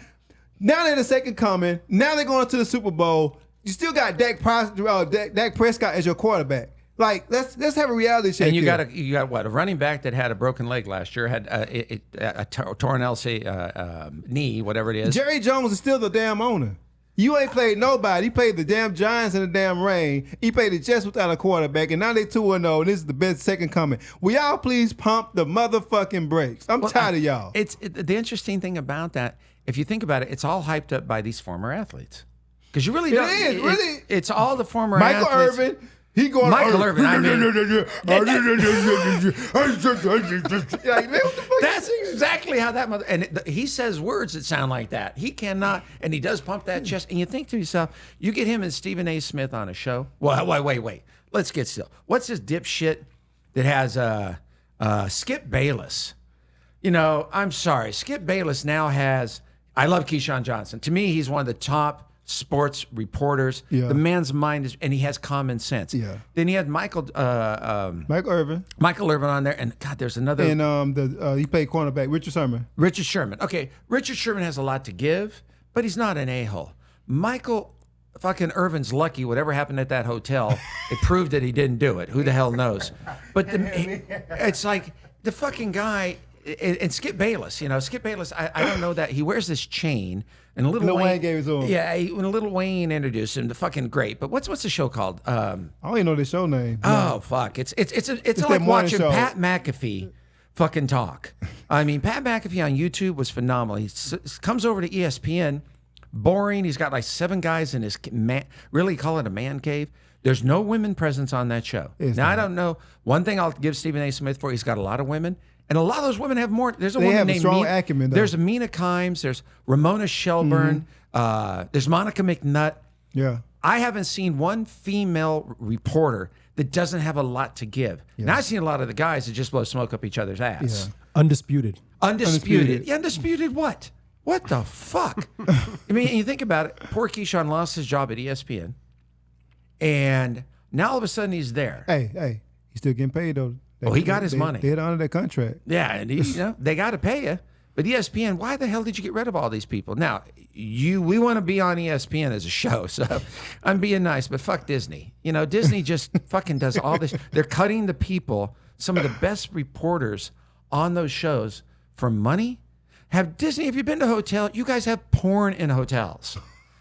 now they're the second coming. Now they're going to the Super Bowl. You still got Dak Prescott as your quarterback. Like, let's have a reality check. And you got what? A running back that had a broken leg last year, had a torn LC knee, whatever it is. Jerry Jones is still the damn owner. You ain't played nobody. He played the damn Giants in the damn rain. He played the Jets without a quarterback, and now they 2-0. And this is the best second coming. Will y'all please pump the motherfucking brakes? I'm tired of y'all. The interesting thing about that, if you think about it, it's all hyped up by these former athletes. Because you really don't. It is, really. It's all the former Michael athletes. Irvin. He going Michael Irvin. I mean, like, man, what the fuck? that's exactly how that mother. And he says words that sound like that. He cannot, and he does pump that chest. And you think to yourself, you get him and Stephen A. Smith on a show. Well, wait. Let's get still. What's this dipshit that has Skip Bayless? I'm sorry. Skip Bayless now has. I love Keyshawn Johnson. To me, he's one of the top sports reporters. Yeah. The man's mind is, and he has common sense. Yeah. Then he had Michael Irvin on there, and God, there's another. And he played cornerback, Richard Sherman. Okay, Richard Sherman has a lot to give, but he's not an a-hole. Michael fucking Irvin's lucky. Whatever happened at that hotel, it proved that he didn't do it. Who the hell knows? But it's like the fucking guy. And Skip Bayless, Skip Bayless, I don't know that. He wears this chain. And Lil Wayne gave his own. Yeah, when Lil Wayne introduced him, the fucking great. But what's the show called? I don't even know the show name. Oh, fuck. It's like watching show. Pat McAfee fucking talk. I mean, Pat McAfee on YouTube was phenomenal. He comes over to ESPN, boring. He's got like 7 guys in his really call it a man cave. There's no women presence on that show. I don't know. One thing I'll give Stephen A. Smith for, he's got a lot of women. And a lot of those women have more. There's a woman have named a strong acumen, though. There's Amina Kimes. There's Ramona Shelburne. There's Monica McNutt. Yeah. I haven't seen one female reporter that doesn't have a lot to give. Yeah. Now I've seen a lot of the guys that just blow smoke up each other's ass. Yeah. Undisputed. Yeah, undisputed what? What the fuck? I mean, you think about it. Poor Keyshawn lost his job at ESPN, and now all of a sudden he's there. Hey, he's still getting paid though. He got his money. They had to honor that contract. Yeah, and they got to pay you. But ESPN, why the hell did you get rid of all these people? Now, we want to be on ESPN as a show, so I'm being nice, but fuck Disney. Disney just fucking does all this. They're cutting the people, some of the best reporters on those shows for money. Have you been to a hotel? You guys have porn in hotels.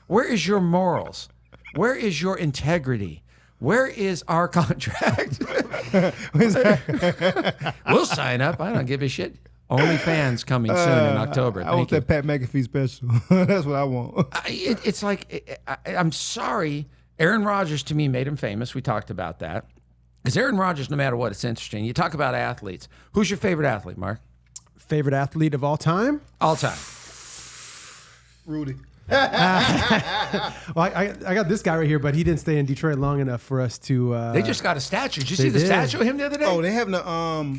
Where is your morals? Where is your integrity? Where is our contract? We'll sign up. I don't give a shit. OnlyFans coming soon in October. I want that Pat McAfee special. That's what I want. It's like, I'm sorry. Aaron Rodgers, to me, made him famous. We talked about that. Because Aaron Rodgers, no matter what, it's interesting. You talk about athletes. Who's your favorite athlete, Mark? Favorite athlete of all time? All time. Rudy. Well, I got this guy right here, but he didn't stay in Detroit long enough for us to. They just got a statue. Did you they see the did. statue of him the other day? Oh, they having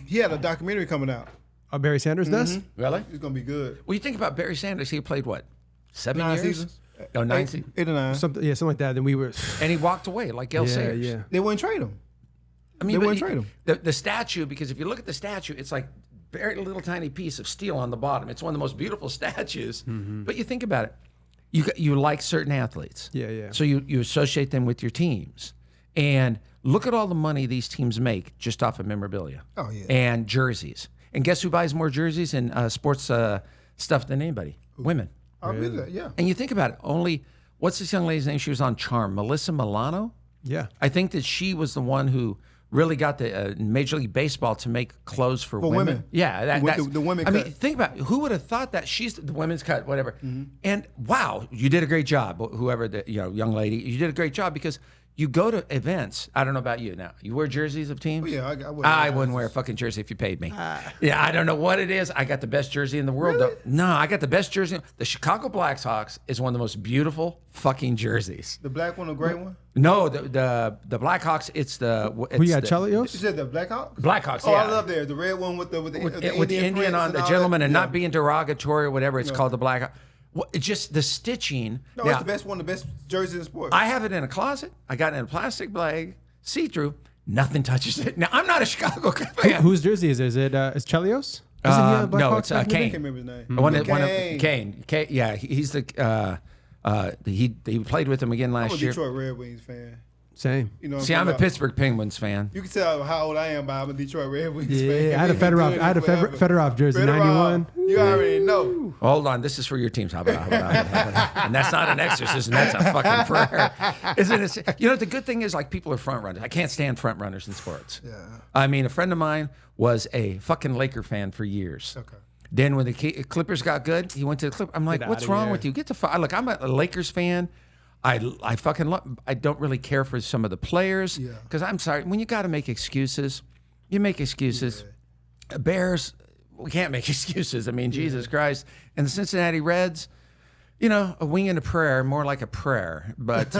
he had a documentary coming out. Barry Sanders does. Really? It's gonna be good. Well, you think about Barry Sanders. He played what? 7 9 years? seasons. No, 9 8 seasons. 8 or 9. Something like that. Then we were. And he walked away like Gale Sayers. Yeah. They wouldn't trade him. I mean, They but wouldn't trade him. The statue, because if you look at the statue, it's like very little tiny piece of steel on the bottom. It's one of the most beautiful statues. But you think about it. You like certain athletes. Yeah. So you associate them with your teams. And look at all the money these teams make just off of memorabilia. Oh, yeah. And jerseys. And guess who buys more jerseys and sports stuff than anybody? Women. I believe that. Yeah. And you think about it, what's this young lady's name? She was on Charm. Melissa Milano? Yeah. I think that she was the one who really got the Major League Baseball to make clothes for women. Yeah, The women I mean, cut. think about it. Who would have thought that she's the women's cut, whatever. And wow, you did a great job, whoever the young lady. You did a great job because you go to events. I don't know about you now. You wear jerseys of teams? Oh, yeah, I wouldn't wear a fucking jersey if you paid me. Yeah, I don't know what it is. I got the best jersey in the world. Really? No, I got the best jersey. The Chicago Blackhawks is one of the most beautiful fucking jerseys. The black one, the gray one. No, the Blackhawks. It's the Who you got? You Chelios? said the Blackhawks. Blackhawks. Oh, yeah. I love theirs. The red one with the Indian prints on and the all gentleman that. and Yeah. not being derogatory or whatever. It's called the Blackhawks. It's just the stitching. No, Now, it's the best one, the best jersey in sports. I have it in a closet. I got it in a plastic bag, see-through. Nothing touches it. Now I'm not a Chicago fan. Whose jersey is it? Is it Chelios? Isn't he a No, Blackhawks it's back in the I day? can't remember his name. Kane. Yeah, he's the. He played with him again I'm a last year. Detroit Red Wings fan. Same. You know, what See, I'm a talking about? Pittsburgh Penguins fan. You can tell how old I am by I'm a Detroit Red Wings fan. Yeah, I had a Fedorov jersey, Fedorov, 91. You already know. Hold on, this is for your teams. How about? And that's not an exorcism. That's a fucking prayer, isn't it? You know, the good thing is like people are front runners. I can't stand front runners in sports. Yeah. I mean, a friend of mine was a fucking Laker fan for years. Okay. Then when the Clippers got good, he went to the Clippers. I'm like, Get what's outta wrong here. with you? Get the fuck. Look, I'm a Lakers fan. I fucking love. I don't really care for some of the players Yeah. because I'm sorry. When you got to make excuses, you make excuses. Bears, we can't make excuses. I mean, Jesus Christ. And the Cincinnati Reds, you know, a wing and a prayer, more like a prayer. But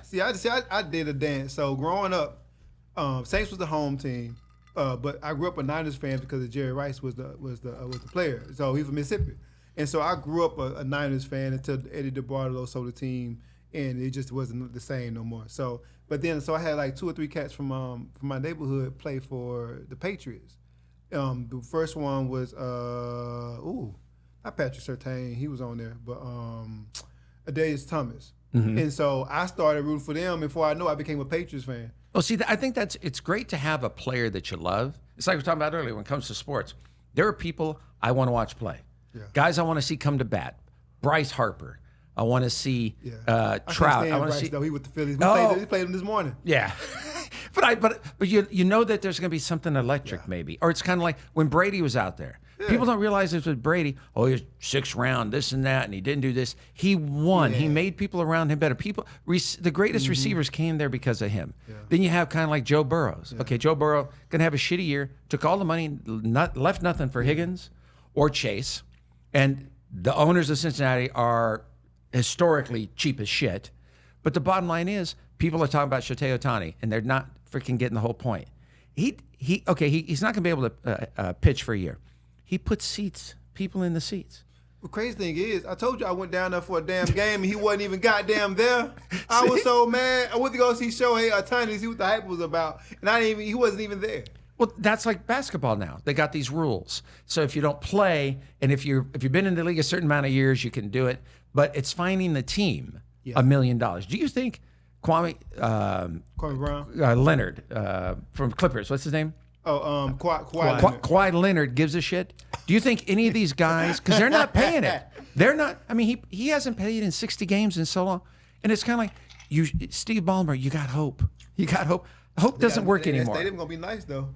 See, I did a dance. So growing up, Saints was the home team, but I grew up a Niners fan because of Jerry Rice was the player. So he's from Mississippi, and so I grew up a Niners fan until Eddie DeBartolo sold the team, and it just wasn't the same no more. So, but then I had like 2 or 3 cats from my neighborhood play for the Patriots. The first one was not Patrick Surtain, he was on there, but Adarius Thomas. And so I started rooting for them. Before I knew, I became a Patriots fan. well, see, I think it's great to have a player that you love. It's like we were talking about earlier when it comes to sports. There are people I want to watch play. Yeah. Guys I want to see come to bat. Bryce Harper. I want to see Trout. I want to see. Though he with the Phillies. Oh. We played him this morning. Yeah. but you know that there's going to be something electric maybe. Or it's kind of like when Brady was out there. People don't realize this with Brady. Oh, he was 6th round, this and that, and he didn't do this. He won. Yeah. He made people around him better. The greatest receivers came there because of him. Yeah. Then you have kind of like Joe Burrows. Okay, Joe Burrow going to have a shitty year, took all the money, left nothing for Higgins or Chase. And the owners of Cincinnati are historically cheap as shit. But the bottom line is, people are talking about Shohei Ohtani, and they're not freaking getting the whole point. He's not going to be able to pitch for a year. He puts people in the seats. The crazy thing is, I told you I went down there for a damn game, and he wasn't even goddamn there. I was so mad. I went to go see Shohei Ohtani to see what the hype was about, and he wasn't even there. Well, that's like basketball now. They got these rules. So if you don't play, and if you've been in the league a certain amount of years, you can do it. But it's finding the team $1 million. Do you think Kwame Brown, Leonard from Clippers? What's his name? Oh, Kawhi. Kawhi Leonard gives a shit. Do you think any of these guys, because they're not paying it, they're not. I mean, he hasn't paid in 60 games in so long, and it's kind of like Steve Ballmer. You got hope. You got hope. Hope doesn't work anymore. That stadium gonna be nice though.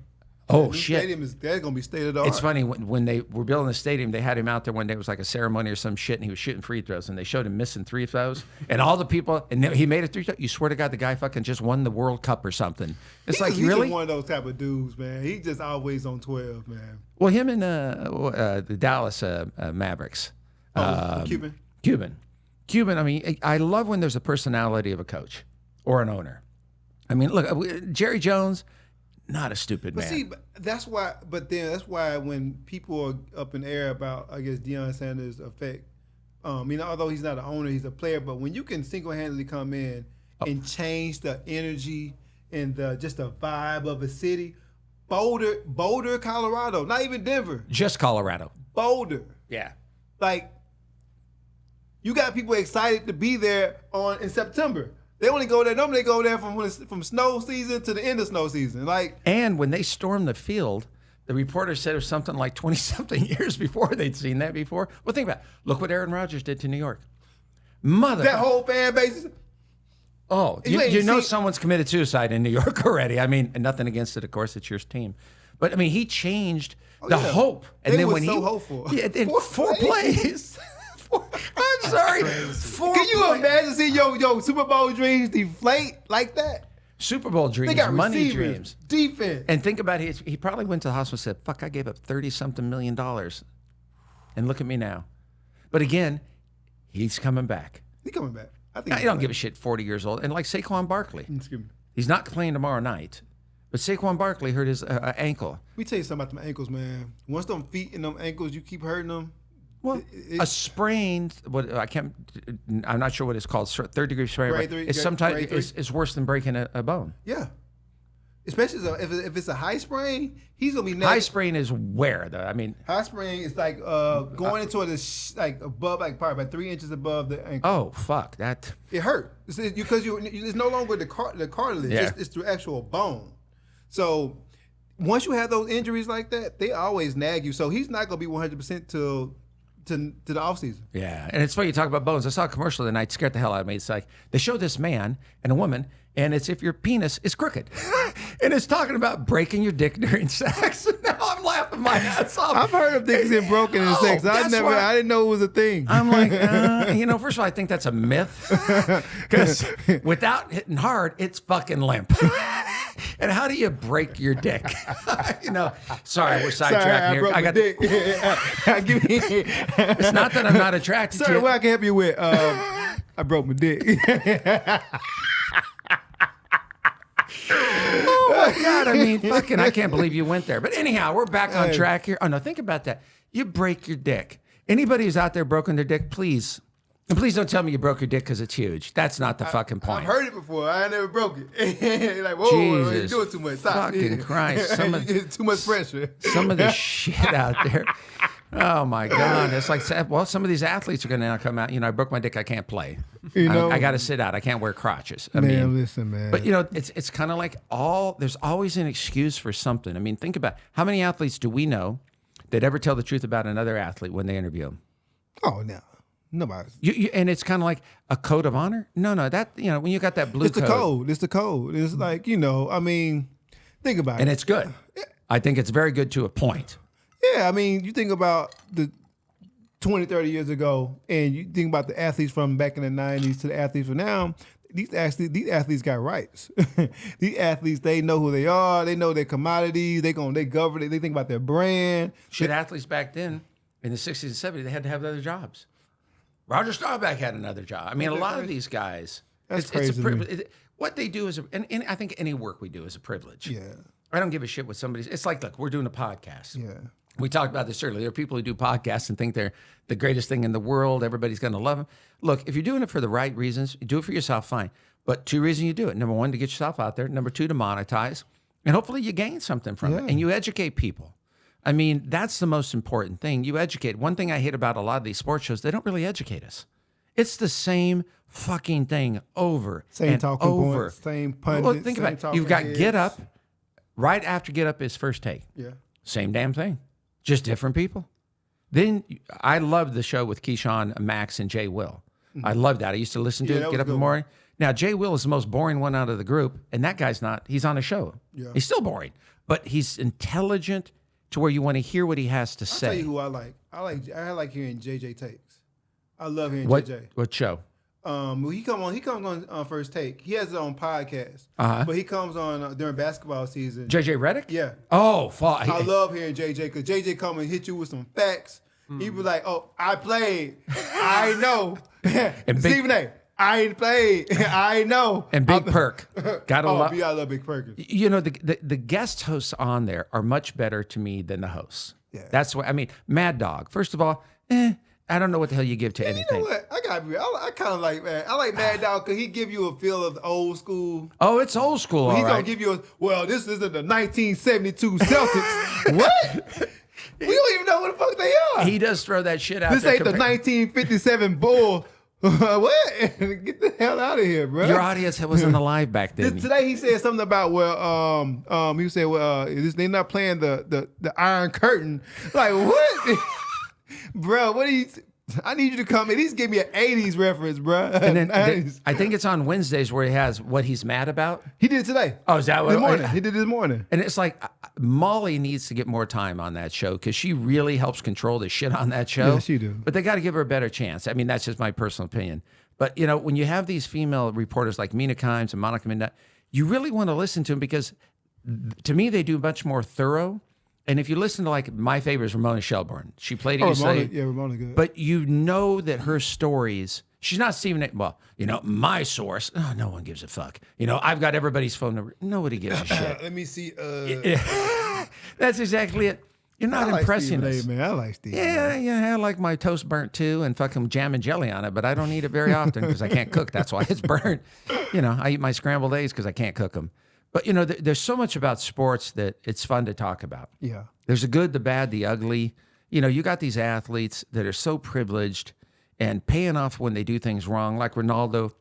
Oh The shit! Stadium they're gonna be state of the art. It's funny when they were building the stadium, they had him out there one day. It was like a ceremony or some shit, and he was shooting free throws, and they showed him missing 3 throws, and all the people, and he made it 3 throws. You swear to God, the guy fucking just won the World Cup or something. It's like he's really just one of those type of dudes, man. He just always on 12, man. well, him and the Dallas Mavericks, Cuban. Cuban. Cuban, I mean, I love when there's a personality of a coach or an owner. I mean, look, Jerry Jones, not a stupid But man. see, that's why. But then that's why when people are up in the air about, I guess, Deion Sanders' effect. Although he's not an owner, he's a player. But when you can single-handedly come in and change the energy and just the vibe of a city, Boulder, Colorado, not even Denver, Just Colorado. Boulder. Yeah. Like, you got people excited to be there in September. They only go there. Normally, they go there from snow season to the end of snow season. Like, And when they stormed the field, the reporter said it was something like 20-something years before they'd seen that before. Well, think about it. Look what Aaron Rodgers did to New York. that whole fan base. Oh, You ain't you know seen- someone's committed suicide in New York already. I mean, and nothing against it, of course, it's your team. But, I mean, he changed the yeah. hope. And They then was when so he hopeful. Yeah, in Four four plays. I'm sorry. Can you imagine seeing your Super Bowl dreams deflate like that? Super Bowl They dreams, got money receivers, dreams. defense. And think about it. He probably went to the hospital and said, fuck, I gave up $30-something million. And look at me now. But again, he's coming back. He coming back. I think Now, you don't give a shit, 40 years old. And like Saquon Barkley, Excuse me. he's not playing tomorrow night. But Saquon Barkley hurt his ankle. Let me tell you something about them ankles, man. Once them feet and them ankles, you keep hurting them. Well, a sprained, I'm not sure what it's called, third-degree sprain. Grade But three- it's grade- sometimes grade three. it's worse than breaking a bone. Yeah. Especially if it's a high sprain, he's gonna be next. High sprain is where, though? I mean, High sprain is like going into it like above, like probably about 3 inches above the ankle. oh, fuck, that. It hurt because it's no longer the cartilage. Yeah. It's the actual bone. So once you have those injuries like that, they always nag you. So he's not gonna be 100% till to the offseason. Yeah, and it's funny you talk about bones. I saw a commercial the night, scared the hell out of me. It's like they show this man and a woman, and it's if your penis is crooked, and it's talking about breaking your dick during sex. Now I'm laughing my ass off. I've heard of things getting broken in sex. that's why- I didn't know it was a thing. I'm like, first of all, I think that's a myth because without hitting hard, it's fucking limp. And how do you break your dick? Sorry, we're sidetracking here. I got dick. It's not that I'm not attracted to Sir, it. what I can help you with? I broke my dick. Oh my God, I mean, fucking, I can't believe you went there. But anyhow, we're back on track here. Oh no, think about that. You break your dick. Anybody who's out there broken their dick, please. And please don't tell me you broke your dick because it's huge. That's not the fucking point. I've heard it before. I never broke it. Like, whoa, you're Jesus doing too much. Stop. fucking Christ. You get too much pressure. Some of the shit out there. Oh my God. It's like, well, some of these athletes are going to now come out. I broke my dick. I can't play. I got to sit out. I can't wear crotches. Listen, man. But it's kind of like there's always an excuse for something. I mean, think about how many athletes do we know that ever tell the truth about another athlete when they interview them? Oh, no. Nobody. And it's kind of like a code of honor. No, that when you got that blue It's the code. It's the code. It's like, think about it. and it's good. I think it's very good to a point. Yeah, you think about the 20, 30 years ago, and you think about the athletes from back in the 90s to the athletes from now, these athletes got rights. These athletes, they know who they are. They know their commodities. They govern it. They think about their brand. Shit, athletes back then in the 60s and 70s, they had to have other jobs. Roger Staubach had another job. I mean, a lot of these guys. That's it's crazy a to me. privilege. What they do is, and I think any work we do is a privilege. Yeah. I don't give a shit what somebody's. It's like, look, we're doing a podcast. Yeah. We talked about this earlier. There are people who do podcasts and think they're the greatest thing in the world. Everybody's going to love them. Look, if you're doing it for the right reasons, you do it for yourself, fine. But 2 reasons you do it. Number 1, to get yourself out there. Number 2, to monetize. And hopefully you gain something from it. And you educate people. I mean, that's the most important thing. You educate. One thing I hate about a lot of these sports shows, they don't really educate us. It's the same fucking thing over Same and talking over. points, same pundits. Well, think about it. You've got heads. Get Up. Right after Get Up is First Take. Yeah. Same damn thing. Just different people. Then I loved the show with Keyshawn, Max, and Jay Will. I loved that. I used to listen to Yeah, it, that Get was Up in the good morning. Now, Jay Will is the most boring one out of the group, and that guy's not. He's on a show. Yeah. He's still boring, but he's intelligent to where you want to hear what he has to I'll say. tell you who I like. I like hearing JJ takes. I love hearing What JJ. show? He comes on First Take. He has his own podcast, but he comes on during basketball season. JJ Redick? Yeah, Oh, fuck. I love hearing JJ because JJ come and hit you with some facts. He be like, "Oh, I played. I know." And Stephen A. I ain't played. I ain't know. And Big Perk. Gotta love. I love Big Perkins. You know, the guest hosts on there are much better to me than the hosts. Yeah. That's what I mean. Mad Dog. First of all, I don't know what the hell you give to anything. You know what? I kind of like, man. I like Mad Dog because he give you a feel of the old school. Oh, it's old school. He's all gonna right. give you this isn't the 1972 Celtics. What? We don't even know what the fuck they are. He does throw that shit out This there. ain't the 1957 Bull. What? Get the hell out of here, bro. Your audience wasn't alive back then. Today he said something about he said they're not playing the Iron Curtain. Like what, bro? What are you? I need you to come at least give me an 80s reference, bro. And then I think it's on Wednesdays where he has what he's mad about. He did it today. Oh, is that what? This morning. He did it this morning. And it's like Molly needs to get more time on that show because she really helps control the shit on that show. Yeah, she do. But they got to give her a better chance. I mean, that's just my personal opinion. But you know, when you have these female reporters like Mina Kimes and Monica Midnight, you really want to listen to them because, to me, they do much more thorough. And if you listen to like my favorite is Ramona Shelburne, she played it. Ramona good. But you know that her stories. She's not Stephen A. Well, you know, my source. Oh, no one gives a fuck. You know, I've got everybody's phone number. Nobody gives a shit. Let me see. That's exactly it. You're not impressing us. Man, I like Stephen. Yeah, I like my toast burnt too, and fucking jam and jelly on it. But I don't eat it very often because I can't cook. That's why it's burnt. You know, I eat my scrambled eggs because I can't cook them. But you know, there's so much about sports that it's fun to talk about. Yeah. There's the good, the bad, the ugly. You know, you got these athletes that are so privileged and paying off when they do things wrong, like Ronaldo,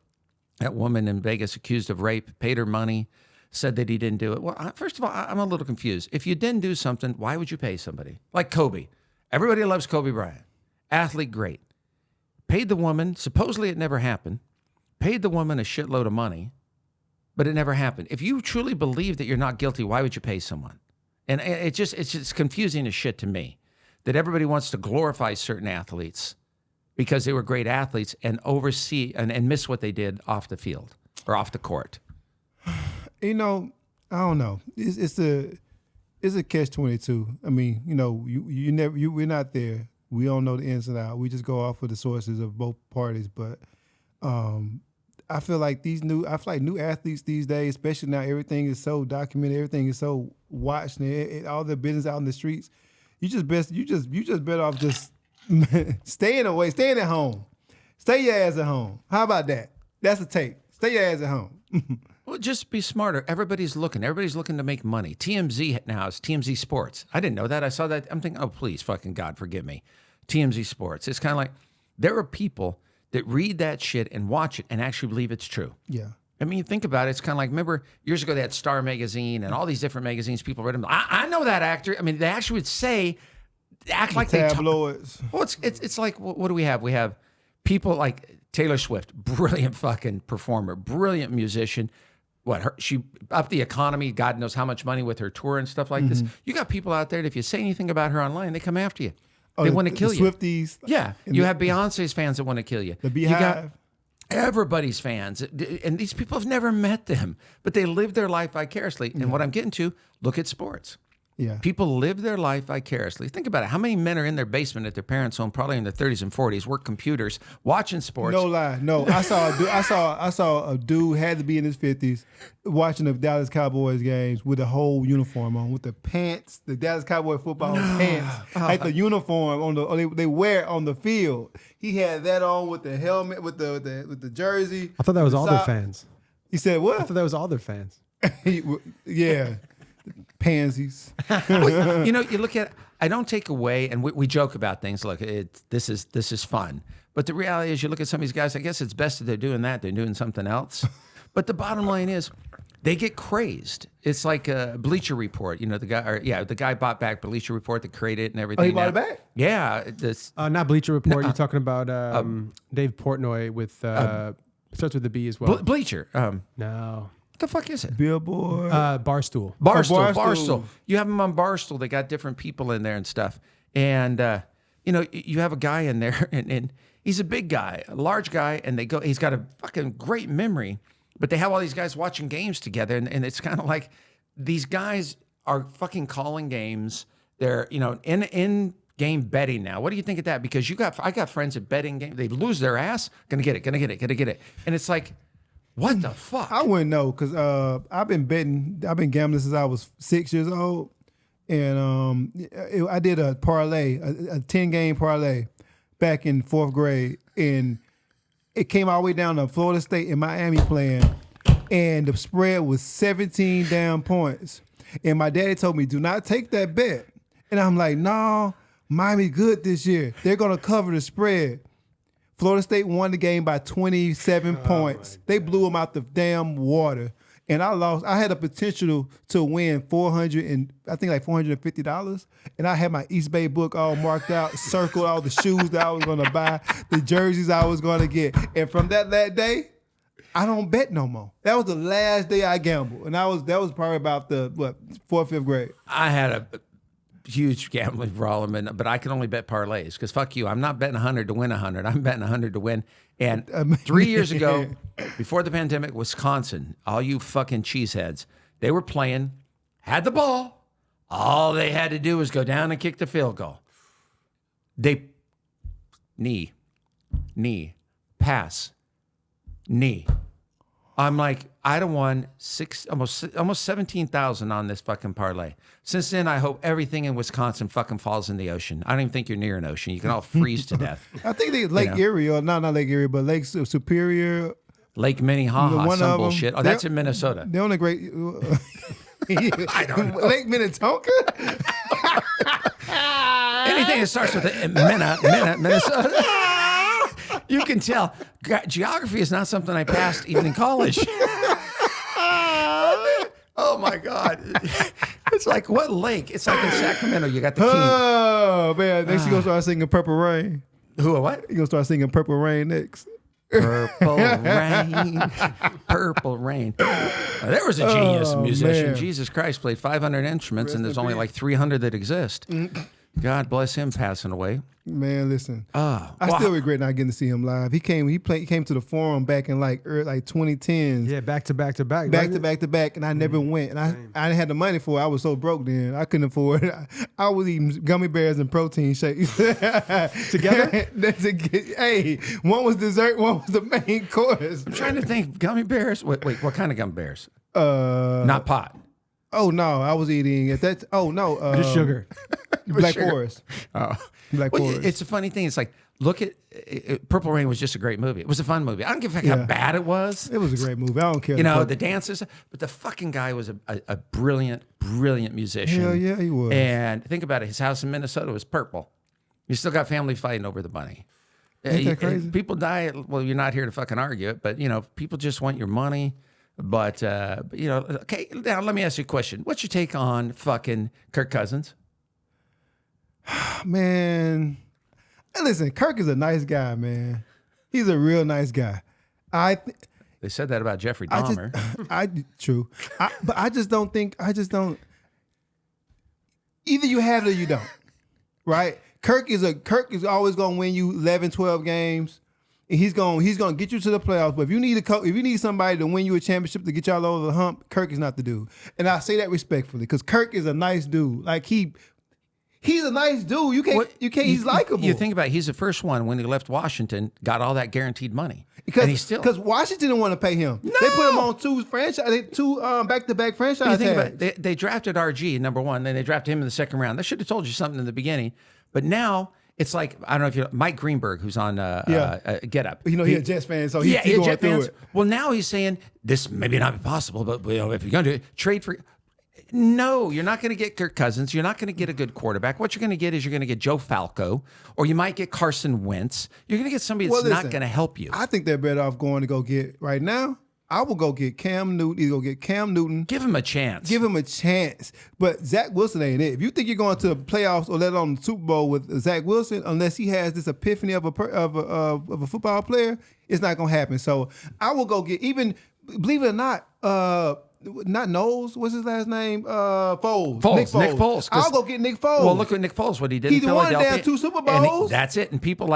that woman in Vegas accused of rape, paid her money, said that he didn't do it. Well, first of all, I'm a little confused. If you didn't do something, why would you pay somebody? Like Kobe. Everybody loves Kobe Bryant. Athlete, great. Paid the woman, supposedly it never happened, paid the woman a shitload of money, but it never happened. If you truly believe that you're not guilty, why would you pay someone? And it's just confusing as shit to me that everybody wants to glorify certain athletes because they were great athletes and oversee and miss what they did off the field or off the court. You know, I don't know. It's a catch-22. I mean, you know, we're not there. We don't know the ins and outs. We just go off of the sources of both parties. But I feel like new athletes these days, especially now, everything is so documented, everything is so watched, and all the business out in the streets. You just better off just staying away, staying at home. Stay your ass at home. How about that? That's a take. Stay your ass at home. Well, just be smarter. Everybody's looking. Everybody's looking to make money. TMZ now is TMZ Sports. I didn't know that. I saw that. I'm thinking, oh, please, fucking God, forgive me. TMZ Sports. It's kind of like there are people that read that shit and watch it and actually believe it's true. Yeah. I mean, think about it. It's kind of like, remember years ago they had Star Magazine and all these different magazines. People read them. I know that actor. I mean, they actually would act like they tabloids. Well, it's like, what do we have? We have people like Taylor Swift, brilliant fucking performer, brilliant musician. She upped the economy, God knows how much money with her tour and stuff like this. You got people out there that if you say anything about her online, they come after you. They want to kill you. Swifties. Yeah. You have Beyonce's fans that want to kill you. The You got Beehive. everybody's fans. And these people have never met them, but they live their life vicariously. And what I'm getting to, look at sports. Yeah. People live their life vicariously. Think about it. How many men are in their basement at their parents' home, probably in their 30s and 40s, work computers, watching sports? No lie. No, I saw a dude had to be in his 50s watching the Dallas Cowboys games with the whole uniform on, with the pants, the Dallas Cowboy football pants, like the uniform on they wear it on the field. He had that on with the helmet, with the jersey. I thought that was the all their sock. fans. He said what? I thought that was all their fans. Yeah. Pansies. Well, you know, you look at. I don't take away, and we joke about things. Look, this is fun, but the reality is, you look at some of these guys. I guess it's best that they're doing that. They're doing something else. But the bottom line is, they get crazed. It's like a Bleacher Report. You know, the guy bought back Bleacher Report, that created it and everything. Oh, he bought it back? Yeah. Not Bleacher Report. You're talking about Dave Portnoy with starts with the B as well. Bleacher. No. What the fuck is it? Billboard. Barstool. Barstool. You have them on Barstool. They got different people in there and stuff. And, you know, you have a guy in there, and he's a big guy, a large guy, and he's got a fucking great memory, but they have all these guys watching games together, and it's kind of like these guys are fucking calling games. They're, you know, in game betting now. What do you think of that? Because I got friends at betting game. They lose their ass. Gonna get it. And it's like, what the fuck? I wouldn't know because I've been gambling since I was 6 years old, and I did a parlay, a 10-game parlay, back in 4th grade, and it came all the way down to Florida State and Miami playing, and the spread was 17 damn points, and my daddy told me, do not take that bet, and I'm like, no, Miami good this year. They're gonna cover the spread. Florida State won the game by 27 points. They blew them out the damn water. And I lost. I had a potential to win $450. And I had my East Bay book all marked out, circled all the shoes that I was going to buy, the jerseys I was going to get. And from that day, I don't bet no more. That was the last day I gambled. And that was probably about the, 4th, 5th grade. I had a huge gambling problem, but I can only bet parlays because fuck you. I'm not betting 100 to win 100. I'm betting 100 to win. And 3 years ago, before the pandemic, Wisconsin, all you fucking cheeseheads, they were playing, had the ball. All they had to do was go down and kick the field goal. They knee, pass, knee. I'm like, I'd have won almost 17,000 on this fucking parlay. Since then, I hope everything in Wisconsin fucking falls in the ocean. I don't even think you're near an ocean. You can all freeze to death. I think they Lake Erie, or not Lake Erie, but Lake Superior. Lake Minnehaha, some bullshit. Oh, that's in Minnesota. They're on a great. I don't know. Lake Minnetonka. Anything that starts with a Minnesota. You can tell geography is not something I passed even in college. Oh my God. It's like, what lake? It's like in Sacramento, you got the king. Oh man, next you gonna start singing Purple Rain. Who or what? You gonna start singing Purple Rain next. Purple rain, purple rain. There was a genius musician. Man. Jesus Christ, played 500 instruments, and there's only like 300 that exist. God bless him passing away. Man, listen. I still regret not getting to see him live. He came to the Forum back in like 2010s. Yeah, back to back. Back to back, and I never went. And I didn't have the money for it. I was so broke then. I couldn't afford it. I was eating gummy bears and protein shakes. Together? Hey, one was dessert, one was the main course. I'm trying to think. Gummy bears? Wait, what kind of gummy bears? Not pot. Oh no, I was eating at that. Oh no, Just sugar. Black Forest. Oh, Black Forest. It's a funny thing. It's like, look at Purple Rain was just a great movie. It was a fun movie. I don't give a fuck how bad it was. It was a great movie. I don't care. You know, the dances, but the fucking guy was a brilliant musician. Hell yeah, he was. And think about it. His house in Minnesota was purple. You still got family fighting over the money. Ain't that crazy? People die. Well, you're not here to fucking argue it, but people just want your money. But okay. Now let me ask you a question. What's your take on fucking Kirk Cousins? Man, listen, Kirk is a nice guy, man. He's a real nice guy. They said that about Jeffrey Dahmer. True. But I just don't. Either you have it or you don't, right? Kirk is always going to win you 11, 12 games. And he's going to get you to the playoffs. But if you need somebody to win you a championship to get y'all over the hump, Kirk is not the dude. And I say that respectfully because Kirk is a nice dude. Like he's a nice dude. You can't. He's likable. You think about it, he's the first one when he left Washington, got all that guaranteed money. Because Washington didn't want to pay him. No! They put him on two back-to-back franchise You think tags. about it, they drafted RG number one, then they drafted him in the second round. They should have told you something in the beginning. But now it's like, I don't know if you know Mike Greenberg, who's on Get Up. He's a Jets fan, so he's he's going through it. Well, now he's saying this maybe not be possible, but if you're going to trade for. No, you're not going to get Kirk Cousins. You're not going to get a good quarterback. What you're going to get is you're going to get Joe Falco, or you might get Carson Wentz. You're going to get somebody that's not going to help you. I think they're better off going to go get right now. I will go get Cam Newton. Either go get Cam Newton. Give him a chance. But Zach Wilson ain't it. If you think you're going to the playoffs or let alone the Super Bowl with Zach Wilson, unless he has this epiphany of a football player, it's not going to happen. So I will go get, even, believe it or not, not Knowles. What's his last name? Foles. Nick Foles. I'll go get Nick Foles. Well, look at Nick Foles. What he did in Philadelphia. He won damn 2 Super Bowls. That's it. And people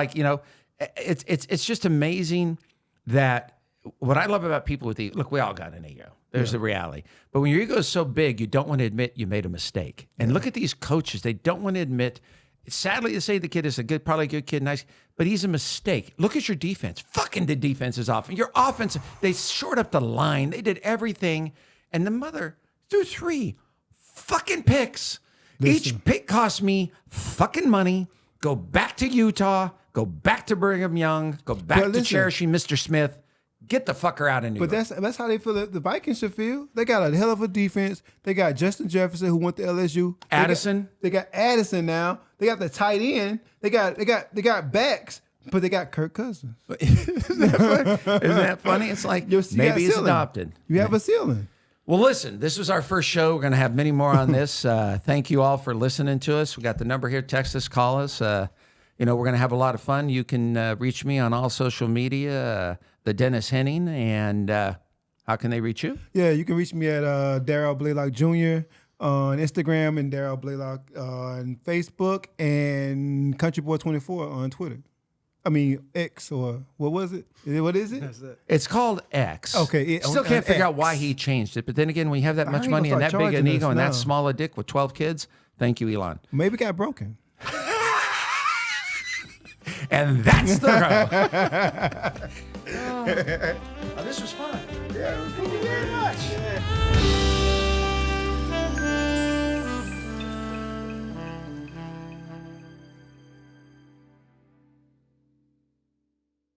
it's just amazing that what I love about people with look, we all got an ego. There's the reality. But when your ego is so big, you don't want to admit you made a mistake. And look at these coaches. They don't want to admit Sadly to say, the kid is probably a good kid, nice, but he's a mistake. Look at your defense. Fucking the defense is off. Your offense, they shored up the line. They did everything. And the mother threw 3 fucking picks. Listen. Each pick cost me fucking money. Go back to Utah. Go back to Brigham Young. Go back to cherishing Mr. Smith. Get the fucker out of New York. But that's how they feel the Vikings should feel. They got a hell of a defense. They got Justin Jefferson, who went to LSU. Addison. They got Addison now. They got the tight end. They got backs, but they got Kirk Cousins. Isn't that funny? It's like maybe it's adopted. You have a ceiling. Well, listen, this was our first show. We're going to have many more on this. Thank you all for listening to us. We got the number here. Text us, call us. We're going to have a lot of fun. You can reach me on all social media, the Dennis Henning. And how can they reach you? Yeah, you can reach me at Darryl Blalock Jr. on Instagram and Darryl Blalock on Facebook and CountryBoy24 on Twitter. I mean, X, or what was it? What is it? It's called X. Okay. Still can't figure out why he changed it. But then again, when you have that much money and that big an ego and that small a dick with 12 kids, thank you, Elon. Maybe it got broken. And that's the road. Oh, this was fun. Yeah, it was cool. Thank you very much. Yeah.